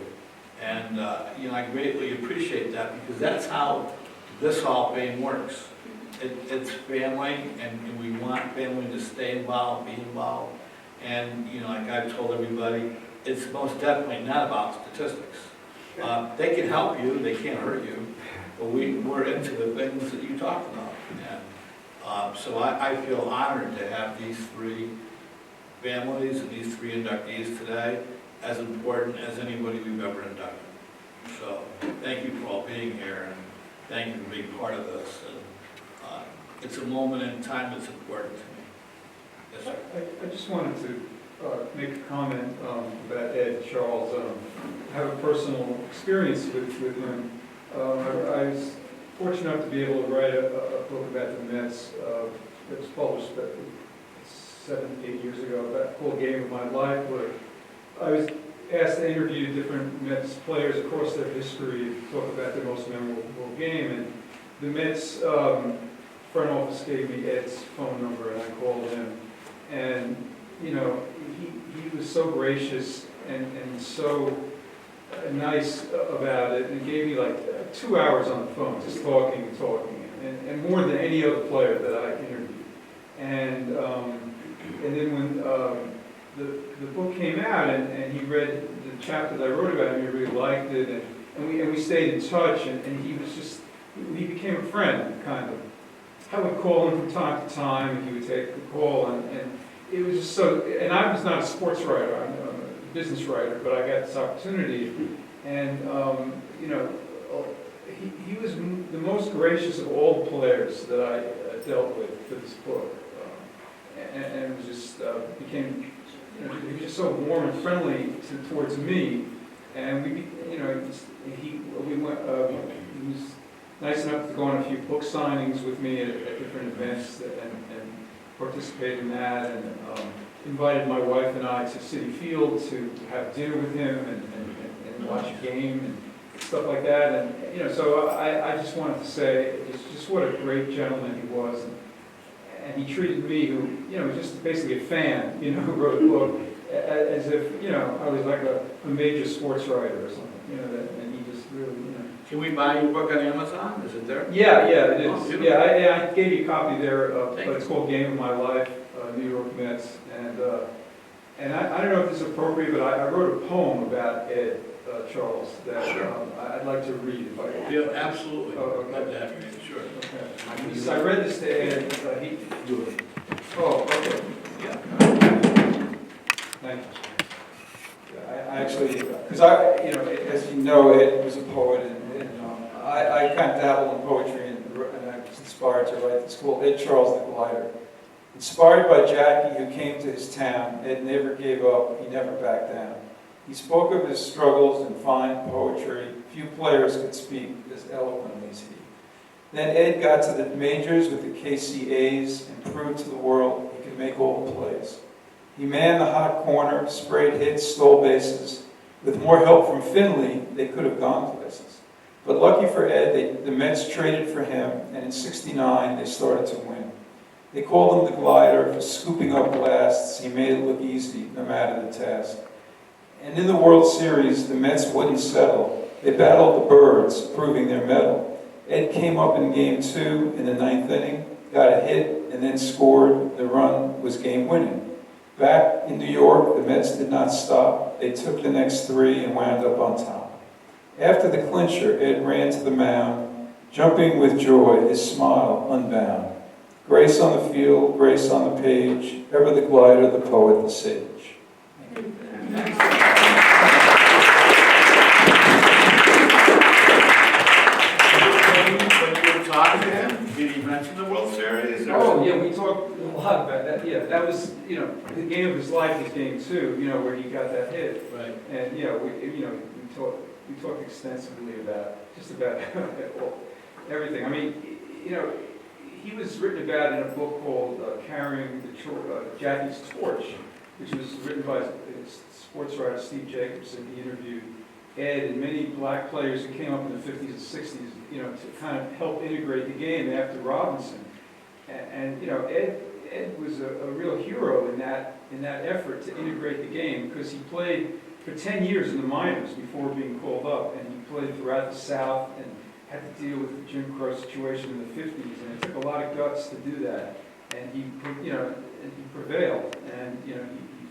[SPEAKER 1] And, I greatly appreciate that, because that's how this Hall of Fame works. It's family, and we want family to stay involved, be involved. And, like I've told everybody, it's most definitely not about statistics. They can help you, they can't hurt you, but we're into the things that you talked about. And so I feel honored to have these three families and these three inductees today, as important as anybody we've ever inducted. So thank you for all being here, and thank you for being part of this. And, it's a moment in time that's important to me. Yes, sir.
[SPEAKER 12] I just wanted to make a comment about Ed Charles. I have a personal experience with him. I was fortunate enough to be able to write a book about the Mets. It was published 7, 8 years ago, that whole game of my life, where I was asked to interview different Mets players across their history, talk about their most memorable game, and the Mets front office gave me Ed's phone number, and I called him, and he was so gracious and so nice about it, and gave me like 2 hours on the phone, just talking and talking, and more than any other player that I interviewed. And then when the book came out, and he read the chapter that I wrote about him, he really liked it, and we stayed in touch, and he became a friend, kind of. I would call him from time to time, and he would take the call, and it was just so, and I was not a sports writer, I'm a business writer, but I got this opportunity, and he was the most gracious of all the players that I dealt with for this book, and it was just became, he was just so warm and friendly towards me, and he was nice enough to go on a few book signings with me at different events and participate in that, and invited my wife and I to Citi Field to have dinner with him and watch a game and stuff like that. And so I just wanted to say just what a great gentleman he was, and he treated me, who was just basically a fan, who wrote a book, as if I was like a major sports writer or something, and he just really
[SPEAKER 1] Can we buy your book on Amazon? Is it there?
[SPEAKER 12] Yeah, it is.
[SPEAKER 1] Oh,
[SPEAKER 12] I gave you a copy there, but it's called Game of My Life, New York Mets, and I don't know if this is appropriate, but I wrote a poem about Ed, Charles, that I'd like to read if I could.
[SPEAKER 1] Yeah, absolutely.
[SPEAKER 12] Oh, okay.
[SPEAKER 1] Love that. Sure.
[SPEAKER 12] Okay. I read this to Ed. Oh, okay.
[SPEAKER 1] Yeah.
[SPEAKER 12] Thank you. Yeah, I actually, because as you know, Ed was a poet, and I kind of dabble in poetry, and I was inspired to write this called Ed Charles the Glider. Inspired by Jackie, who came to his town, Ed never gave up, he never backed down. He spoke of his struggles in fine poetry. Few players could speak as eloquently as he. Then Ed got to the majors with the KCAs and proved to the world he could make all the plays. He manned the hot corner, sprayed hits, stole bases. With more help from Finley, they could have gone places. But lucky for Ed, the Mets traded for him, and in '69 they started to win. They called him the Glider for scooping up blasts. He made it look easy, no matter the task. And in the World Series, the Mets wouldn't settle. They battled the Birds, proving their mettle. Ed came up in Game 2 in the 9th inning, got a hit, and then scored. The run was game-winning. Back in New York, the Mets did not stop. They took the next 3 and wound up on top. After the clincher, Ed ran to the mound, jumping with joy, his smile unbound. Grace on the field, grace on the page, ever the glider, the poet, the sage.
[SPEAKER 1] When you were talking to him, did he mention the World Series?
[SPEAKER 12] Oh, yeah, we talked a lot about that. Yeah, that was, the game of his life was Game 2, where he got that hit.
[SPEAKER 1] Right.
[SPEAKER 12] And, we talked extensively about everything. I mean, he was written about in a book called Carrying Jackie's Torch, which was written by sports writer Steve Jacobson. He interviewed Ed and many black players who came up in the 50s and 60s, to kind of help integrate the game after Robinson. And Ed was a real hero in that effort to integrate the game, because he played for 10 years in the minors before being called up, and he played throughout the South and had to deal with the Jim Crow situation in the 50s, and it took a lot of guts to do that. And he prevailed, and he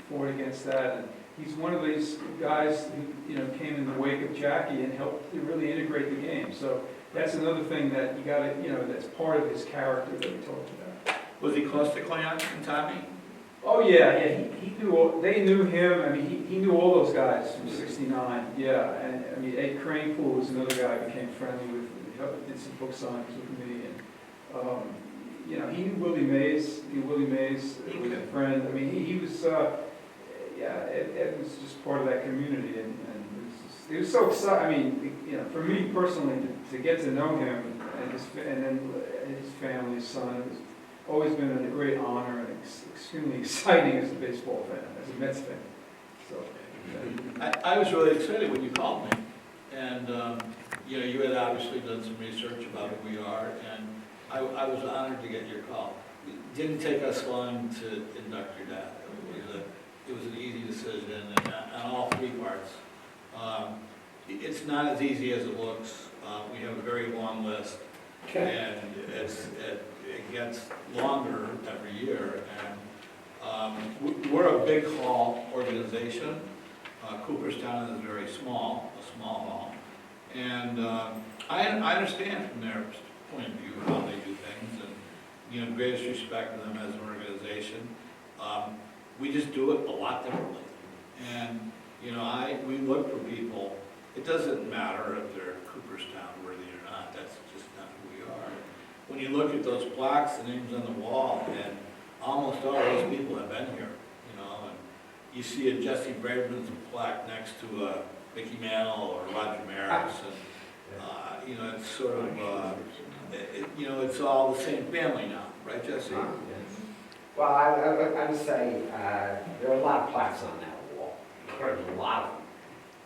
[SPEAKER 12] fought against that. And he's one of these guys who came in the wake of Jackie and helped to really integrate the game. So that's another thing that you got to that's part of his character that we talked about.
[SPEAKER 1] Was he close to Cleon and Tommy?
[SPEAKER 12] Oh yeah. He knew. They knew him. I mean, he knew all those guys from '69. Yeah, and I mean, Ed Kranepool was another guy I became friendly with. He did some book signings with me, and he knew Willie Mays. Willie Mays was a friend. I mean, he was. Ed was just part of that community, and it was so exciting. I mean, for me personally, to get to know him and then his family, his son, it was always been a great honor and extremely exciting as a baseball fan, as a Mets fan. So
[SPEAKER 1] I was really excited when you called me. And, you know, you had obviously done some research about who we are, and I was honored to get your call. It didn't take us long to induct your dad. It was an easy decision and on all three parts. It's not as easy as it looks. We have a very long list, and it gets longer every year. And we're a big hall organization. Cooperstown is very small, a small hall. And I understand from their point of view how they do things, and, you know, greatest respect to them as an organization. We just do it a lot differently. And, you know, we look for people. It doesn't matter if they're Cooperstown worthy or not. That's just not who we are. When you look at those plaques, the names on the wall, and almost all those people have been here, you know. And you see a Jesse Braverman's plaque next to a Mickey Mantle or Roger Maris, and you know, it's sort of, you know, it's all the same family now, right, Jesse?
[SPEAKER 11] Well, I would say there are a lot of plaques on that wall. There's a lot of them.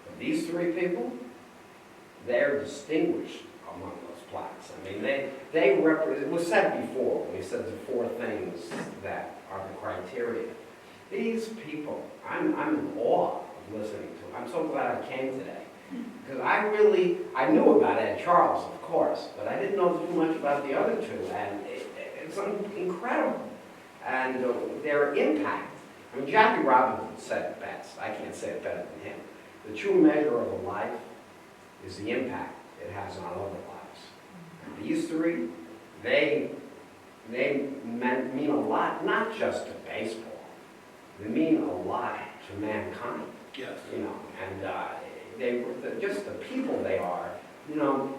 [SPEAKER 11] But these three people, they're distinguished among those plaques. I mean, they represent, it was said before, we said the four things that are the criteria. These people, I'm in awe of listening to them. I'm so glad I came today. Because I knew about Ed Charles, of course, but I didn't know too much about the other two, and it's incredible. And their impact. I mean, Jackie Robinson said it best. I can't say it better than him. The true measure of a life is the impact it has on other lives. And these three, they mean a lot, not just to baseball. They mean a lot to mankind.
[SPEAKER 1] Yes.
[SPEAKER 11] You know, and just the people they are. You know,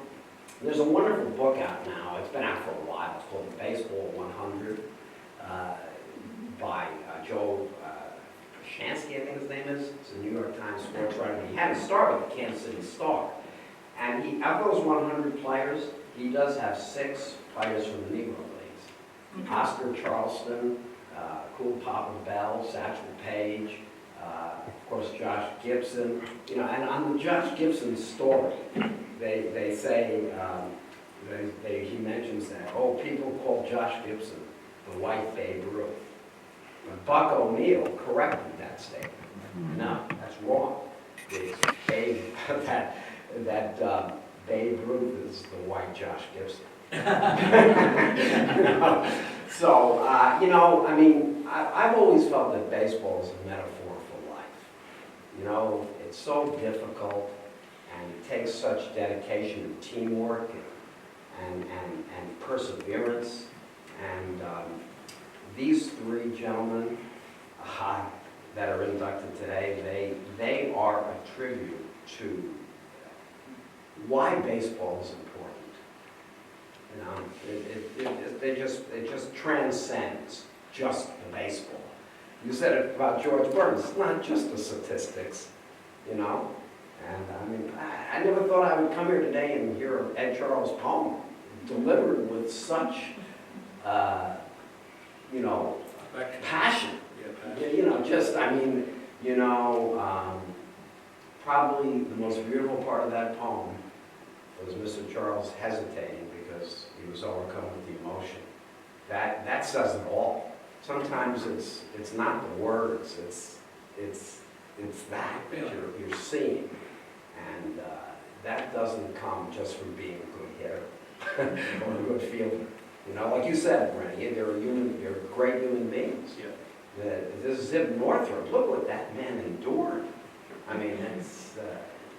[SPEAKER 11] there's a wonderful book out now. It's been out for a while. It's called Baseball 100 by Joe Shansky, I think his name is. It's a New York Times sports writer. He had a star with the Kansas City Star. And of those 100 players, he does have 6 players from the Negro Leagues. Oscar Charleston, Cool Papa Bell, Satchel Paige, of course Josh Gibson. You know, and on the Josh Gibson story, they say, he mentions that, oh, people call Josh Gibson the white Babe Ruth. But Buck O'Neill corrected that statement. No, that's wrong. It's that Babe Ruth is the white Josh Gibson. So, you know, I mean, I've always felt that baseball is a metaphor for life. You know, it's so difficult, and it takes such dedication and teamwork and perseverance. And these three gentlemen that are inducted today, they are a tribute to why baseball is important. You know, it just transcends just the baseball. You said it about George Burns. It's not just the statistics, you know. And I mean, I never thought I would come here today and hear Ed Charles' poem delivered with such, you know, passion. You know, just, I mean, you know, probably the most beautiful part of that poem was Mr. Charles hesitating because he was overcome with the emotion. That says it all. Sometimes it's not the words, it's that you're seeing. And that doesn't come just from being a good hitter or a good fielder. You know, like you said, Rennie, they're great human beings.
[SPEAKER 1] Yeah.
[SPEAKER 11] This ZIp Northrup, look what that man endured. I mean, it's...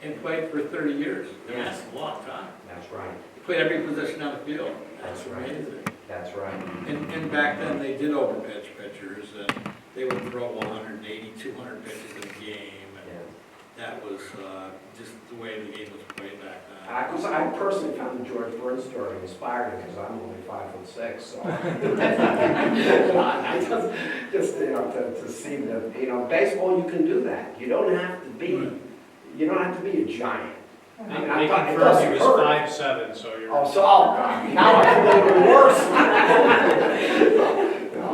[SPEAKER 1] and played for 30 years.
[SPEAKER 11] Yeah.
[SPEAKER 1] That's a long time.
[SPEAKER 11] That's right.
[SPEAKER 1] He played every position on the field.
[SPEAKER 11] That's right.
[SPEAKER 1] Amazing.
[SPEAKER 11] That's right.
[SPEAKER 1] And back then, they did overpitch pitchers, and they would throw 180, 200 pitches in a game. And that was just the way the game was played back then.
[SPEAKER 11] I personally found the George Burns story inspiring because I'm only 5'6", so I just you know, to see that, you know, baseball, you can do that. You don't have to be a giant. I mean,
[SPEAKER 5] They confirmed he was 5'7", so you're...
[SPEAKER 11] Oh, so now I feel even worse.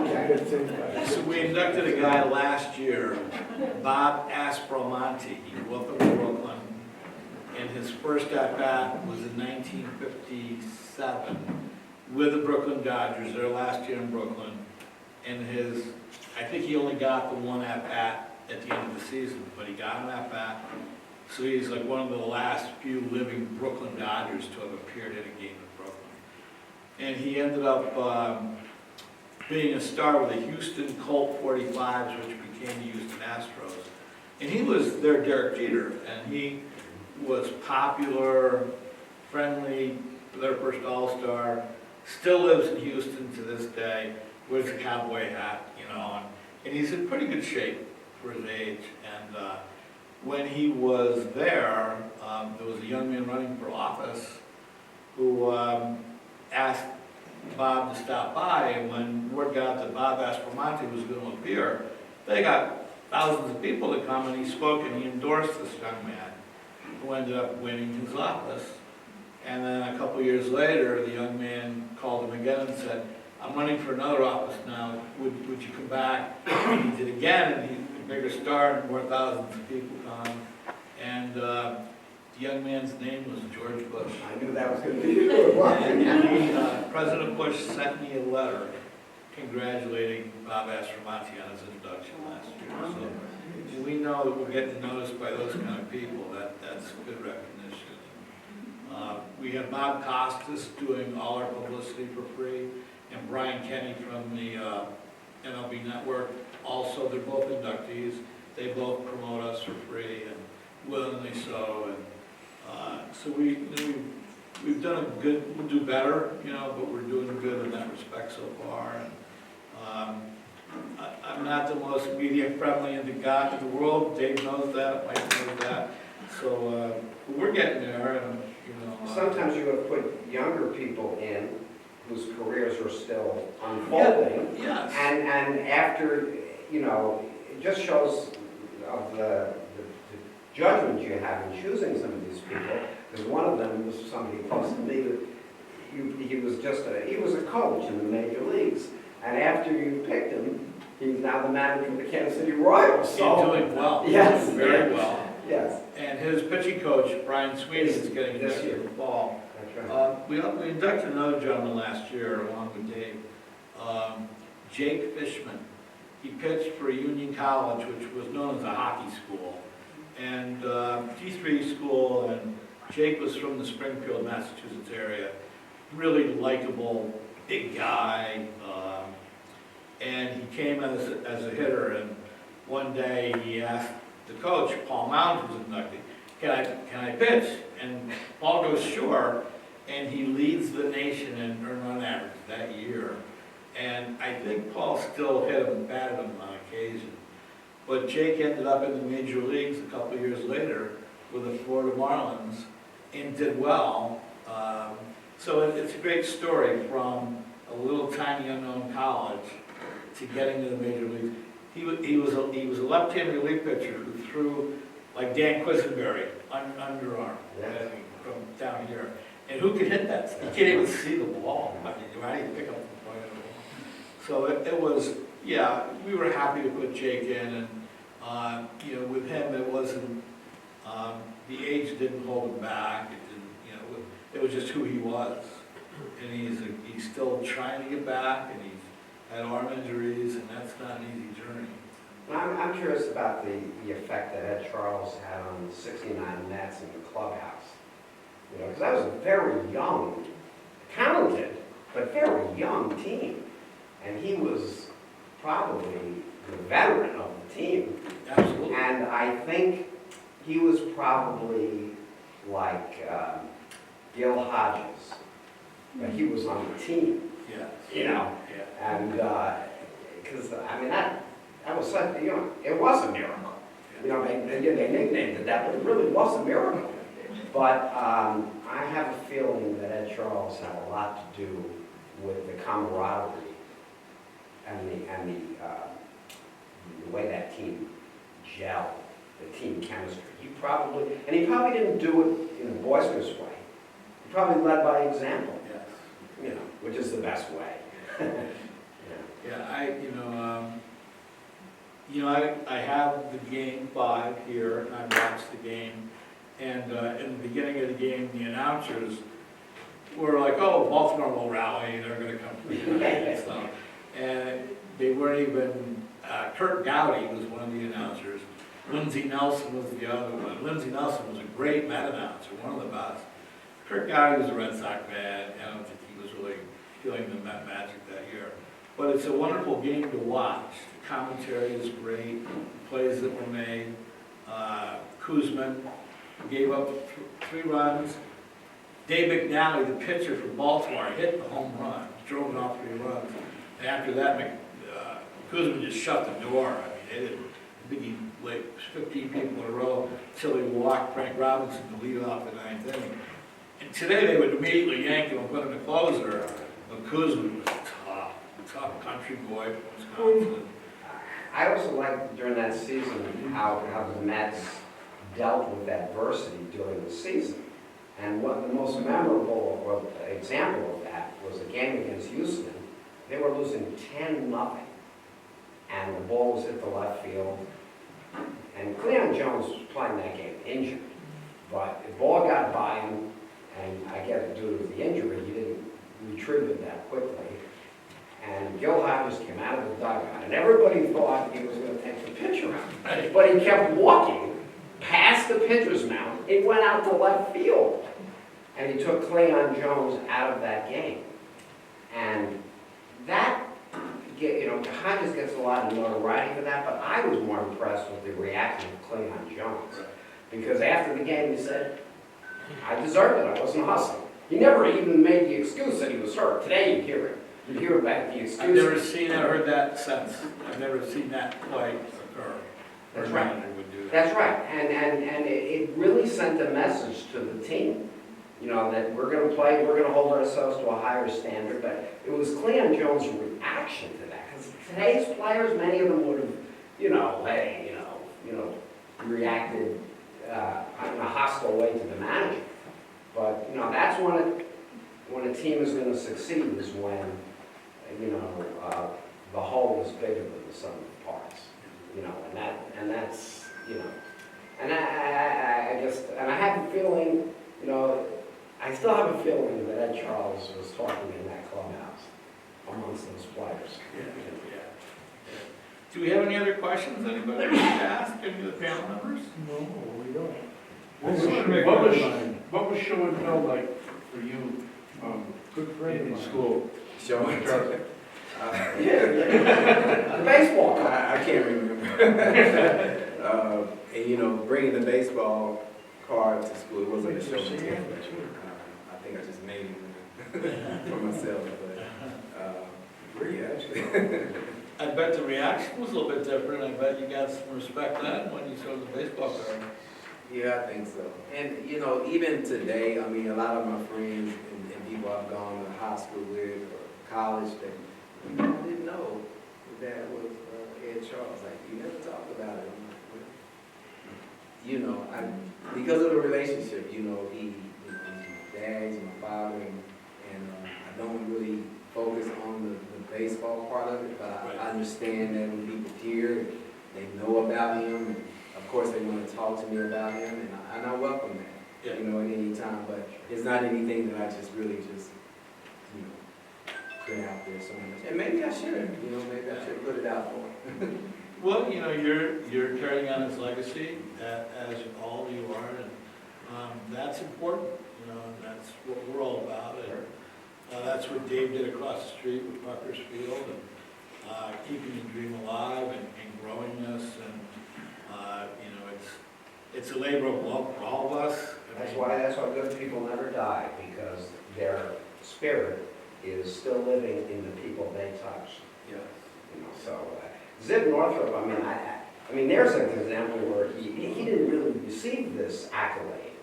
[SPEAKER 11] Okay.
[SPEAKER 1] So we inducted a guy last year, Bob Aspromonte. He grew up in Brooklyn, and his first at-bat was in 1957 with the Brooklyn Dodgers, their last year in Brooklyn. And I think he only got the one at-bat at the end of the season, but he got an at-bat. So he's like one of the last few living Brooklyn Dodgers to have appeared in a game in Brooklyn. And he ended up being a star with the Houston Colt 45s, which became the Houston Astros. And he was their Derek Jeter, and he was popular, friendly, their first all-star, still lives in Houston to this day, wears a cowboy hat, and he's in pretty good shape for his age. And when he was there was a young man running for office who asked Bob to stop by, and when word got that Bob Aspromonte was going to appear, they got thousands of people to come, and he spoke and he endorsed this young man who ended up winning his office. And then a couple years later, the young man called him again and said, I'm running for another office now, would you come back? And he did again, and he's a bigger star, and more thousands of people come. And the young man's name was George Bush.
[SPEAKER 11] I knew that was going to be you.
[SPEAKER 1] And President Bush sent me a letter congratulating Bob Aspromonte on his induction last year. So we know that we're getting noticed by those kind of people. That's good recognition. We have Bob Costas doing all our publicity for free, and Brian Kenny from the MLB Network. Also, they're both inductees. They both promote us for free, and willingly so. And so we've done a good. We'll do better, but we're doing good in that respect so far. And I'm not the most media-friendly guy in the world. Dave knows that. Mike knows that. So we're getting there, and
[SPEAKER 11] Sometimes you have put younger people in whose careers are still unfolding.
[SPEAKER 1] Yeah, yes.
[SPEAKER 11] And after, it just shows of the judgment you have in choosing some of these people. Because one of them was somebody close to me that he was a coach in the major leagues. And after you picked him, he's now the manager of the Kansas City Royals.
[SPEAKER 1] So, he's doing well.
[SPEAKER 11] Yes.
[SPEAKER 1] He's doing very well.
[SPEAKER 11] Yes.
[SPEAKER 1] And his pitching coach, Brian Sweeney, is getting this year in the fall.
[SPEAKER 11] That's right.
[SPEAKER 1] We inducted another gentleman last year along with Dave, Jake Fishman. He pitched for Union College, which was known as a hockey school, and D3 school, and Jake was from the Springfield, Massachusetts area. Really likable, big guy, and he came as a hitter, and one day he asked the coach, Paul Mound, who's inducted, can I pitch? And Paul goes, sure, and he leads the nation in earned run average that year. And I think Paul still hit him and batted him on occasion. But Jake ended up in the major leagues a couple of years later with the Florida Marlins and did well. So it's a great story from a little tiny unknown college to getting to the major leagues. He was a left-handed relief pitcher who threw like Dan Quisenberry, underarm, from down here. And who can hit that? You can't even see the ball. I mean, how do you pick up the point of the ball? So it was, we were happy to put Jake in, and with him it wasn't, the age didn't hold him back. It didn't, it was just who he was. And he's still trying to get back, and he's had arm injuries, and that's not an easy journey.
[SPEAKER 11] I'm curious about the effect that Ed Charles had on the 69 Nats in the clubhouse. Because that was a very young, talented, but very young team. And he was probably the veteran of the team.
[SPEAKER 1] Absolutely.
[SPEAKER 11] And I think he was probably like Gil Hodges, but he was on the team.
[SPEAKER 1] Yeah.
[SPEAKER 11] Yeah. And because that was such, it was a miracle. They nicknamed it that, but it really was a miracle. But I have a feeling that Ed Charles had a lot to do with the camaraderie and the way that team gelled, the team chemistry. He probably didn't do it in a boisterous way. He probably led by example.
[SPEAKER 1] Yes.
[SPEAKER 11] Which is the best way.
[SPEAKER 1] Yeah, I have the game 5 here, and I've watched the game, and in the beginning of the game, the announcers were like, oh, Baltimore will rally, they're gonna come play tonight and stuff. And they weren't even, Kurt Gowdy was one of the announcers, Lindsey Nelson was the other one. Lindsey Nelson was a great Met announcer, one of the best. Kurt Gowdy was a Red Sox fan, I don't think he was really feeling the Met magic that year. But it's a wonderful game to watch. The commentary is great, the plays that were made. Kuzman gave up 3 runs. Dave McNally, the pitcher for Baltimore, hit the home run, drove it off 3 runs. And after that, Kuzman just shut the door. I mean, they didn't, I think he like 15 people in a row until he walked Frank Robinson to lead off the 9th inning. And today they would immediately yank him and put him in the closer. But Kuzman was tough country boy from Wisconsin.
[SPEAKER 11] I also liked during that season how the Mets dealt with adversity during the season. And what the most memorable example of that was a game against Houston. They were losing 10-0, and the ball was hit the left field. And Cleon Jones was playing that game injured, but the ball got by him, and I guess due to the injury, he didn't retrieve it that quickly. And Gil Hodges came out of the dugout, and everybody thought he was going to take the pitcher out. But he kept walking past the pitcher's mound. It went out to left field. And he took Cleon Jones out of that game. And that, Hodges gets a lot of notoriety for that, but I was more impressed with the reaction of Cleon Jones. Because after the game, he said, I deserved it, I wasn't hustling. He never even made the excuse that he was hurt. Today you hear it. You hear about the excuse.
[SPEAKER 1] I've never seen or heard that since. I've never seen that quite occur.
[SPEAKER 11] That's right. That's right. And it really sent a message to the team, that we're going to play, we're going to hold ourselves to a higher standard. But it was Cleon Jones' reaction to that. Because today's players, many of them would have, reacted in a hostile way to the manager. But, that's when a team is going to succeed is when, the whole is bigger than the sum of the parts. And that's, and I guess, and I have a feeling, I still have a feeling that Ed Charles was talking in that clubhouse amongst those players.
[SPEAKER 1] Yeah. Do we have any other questions anybody wants to ask any of the panel members?
[SPEAKER 9] No, we don't.
[SPEAKER 12] What was show and tell like for you in school?
[SPEAKER 4] Show and tell.
[SPEAKER 11] The baseball card.
[SPEAKER 4] I can't remember. And bringing the baseball card to school, it wasn't a show and tell. I think I just made it for myself, but yeah, actually.
[SPEAKER 1] I bet the reaction was a little bit different. I bet you got some respect then when you showed the baseball card.
[SPEAKER 4] Yeah, I think so. And, even today, a lot of my friends and people I've gone to high school with or college, I didn't know that was Ed Charles. Like, you never talked about it. I'm like, because of the relationship, he's my dad, he's my father, and I don't really focus on the baseball part of it, but I understand that when people hear, they know about him, and of course they want to talk to me about him, and I welcome that, at any time, but it's not anything that I just really put out there so much. And maybe I should, maybe I should put it out more.
[SPEAKER 1] Well, you're carrying on his legacy, as all you are, and that's important, and that's what we're all about. And, that's what Dave did across the street with Parker's Field, and keeping the dream alive and growing this, and it's a labor of love for all of us.
[SPEAKER 11] That's why good people never die, because their spirit is still living in the people they touch.
[SPEAKER 4] Yeah.
[SPEAKER 11] So ZIp Northrup, there's an example where he didn't really receive this accolade.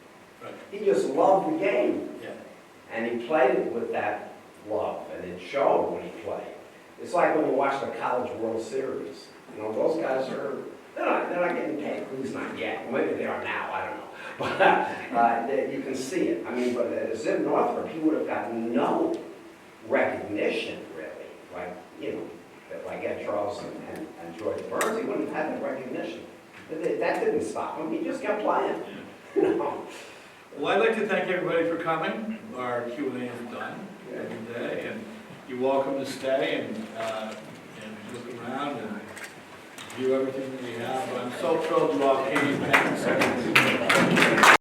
[SPEAKER 1] Right.
[SPEAKER 11] He just loved the game.
[SPEAKER 1] Yeah.
[SPEAKER 11] And he played it with that love, and it showed when he played. It's like when you watch the College World Series. Those guys they're not getting paid, at least not yet. Well, maybe they are now, I don't know. But you can see it. But ZIp Northrup, he would have gotten no recognition, really. stop him, he just kept playing. No.
[SPEAKER 1] Well, I'd like to thank everybody for coming. Our Q&A is done for today, and you're welcome to stay and look around and view everything that we have. But I'm so thrilled you all came. Thank you so much.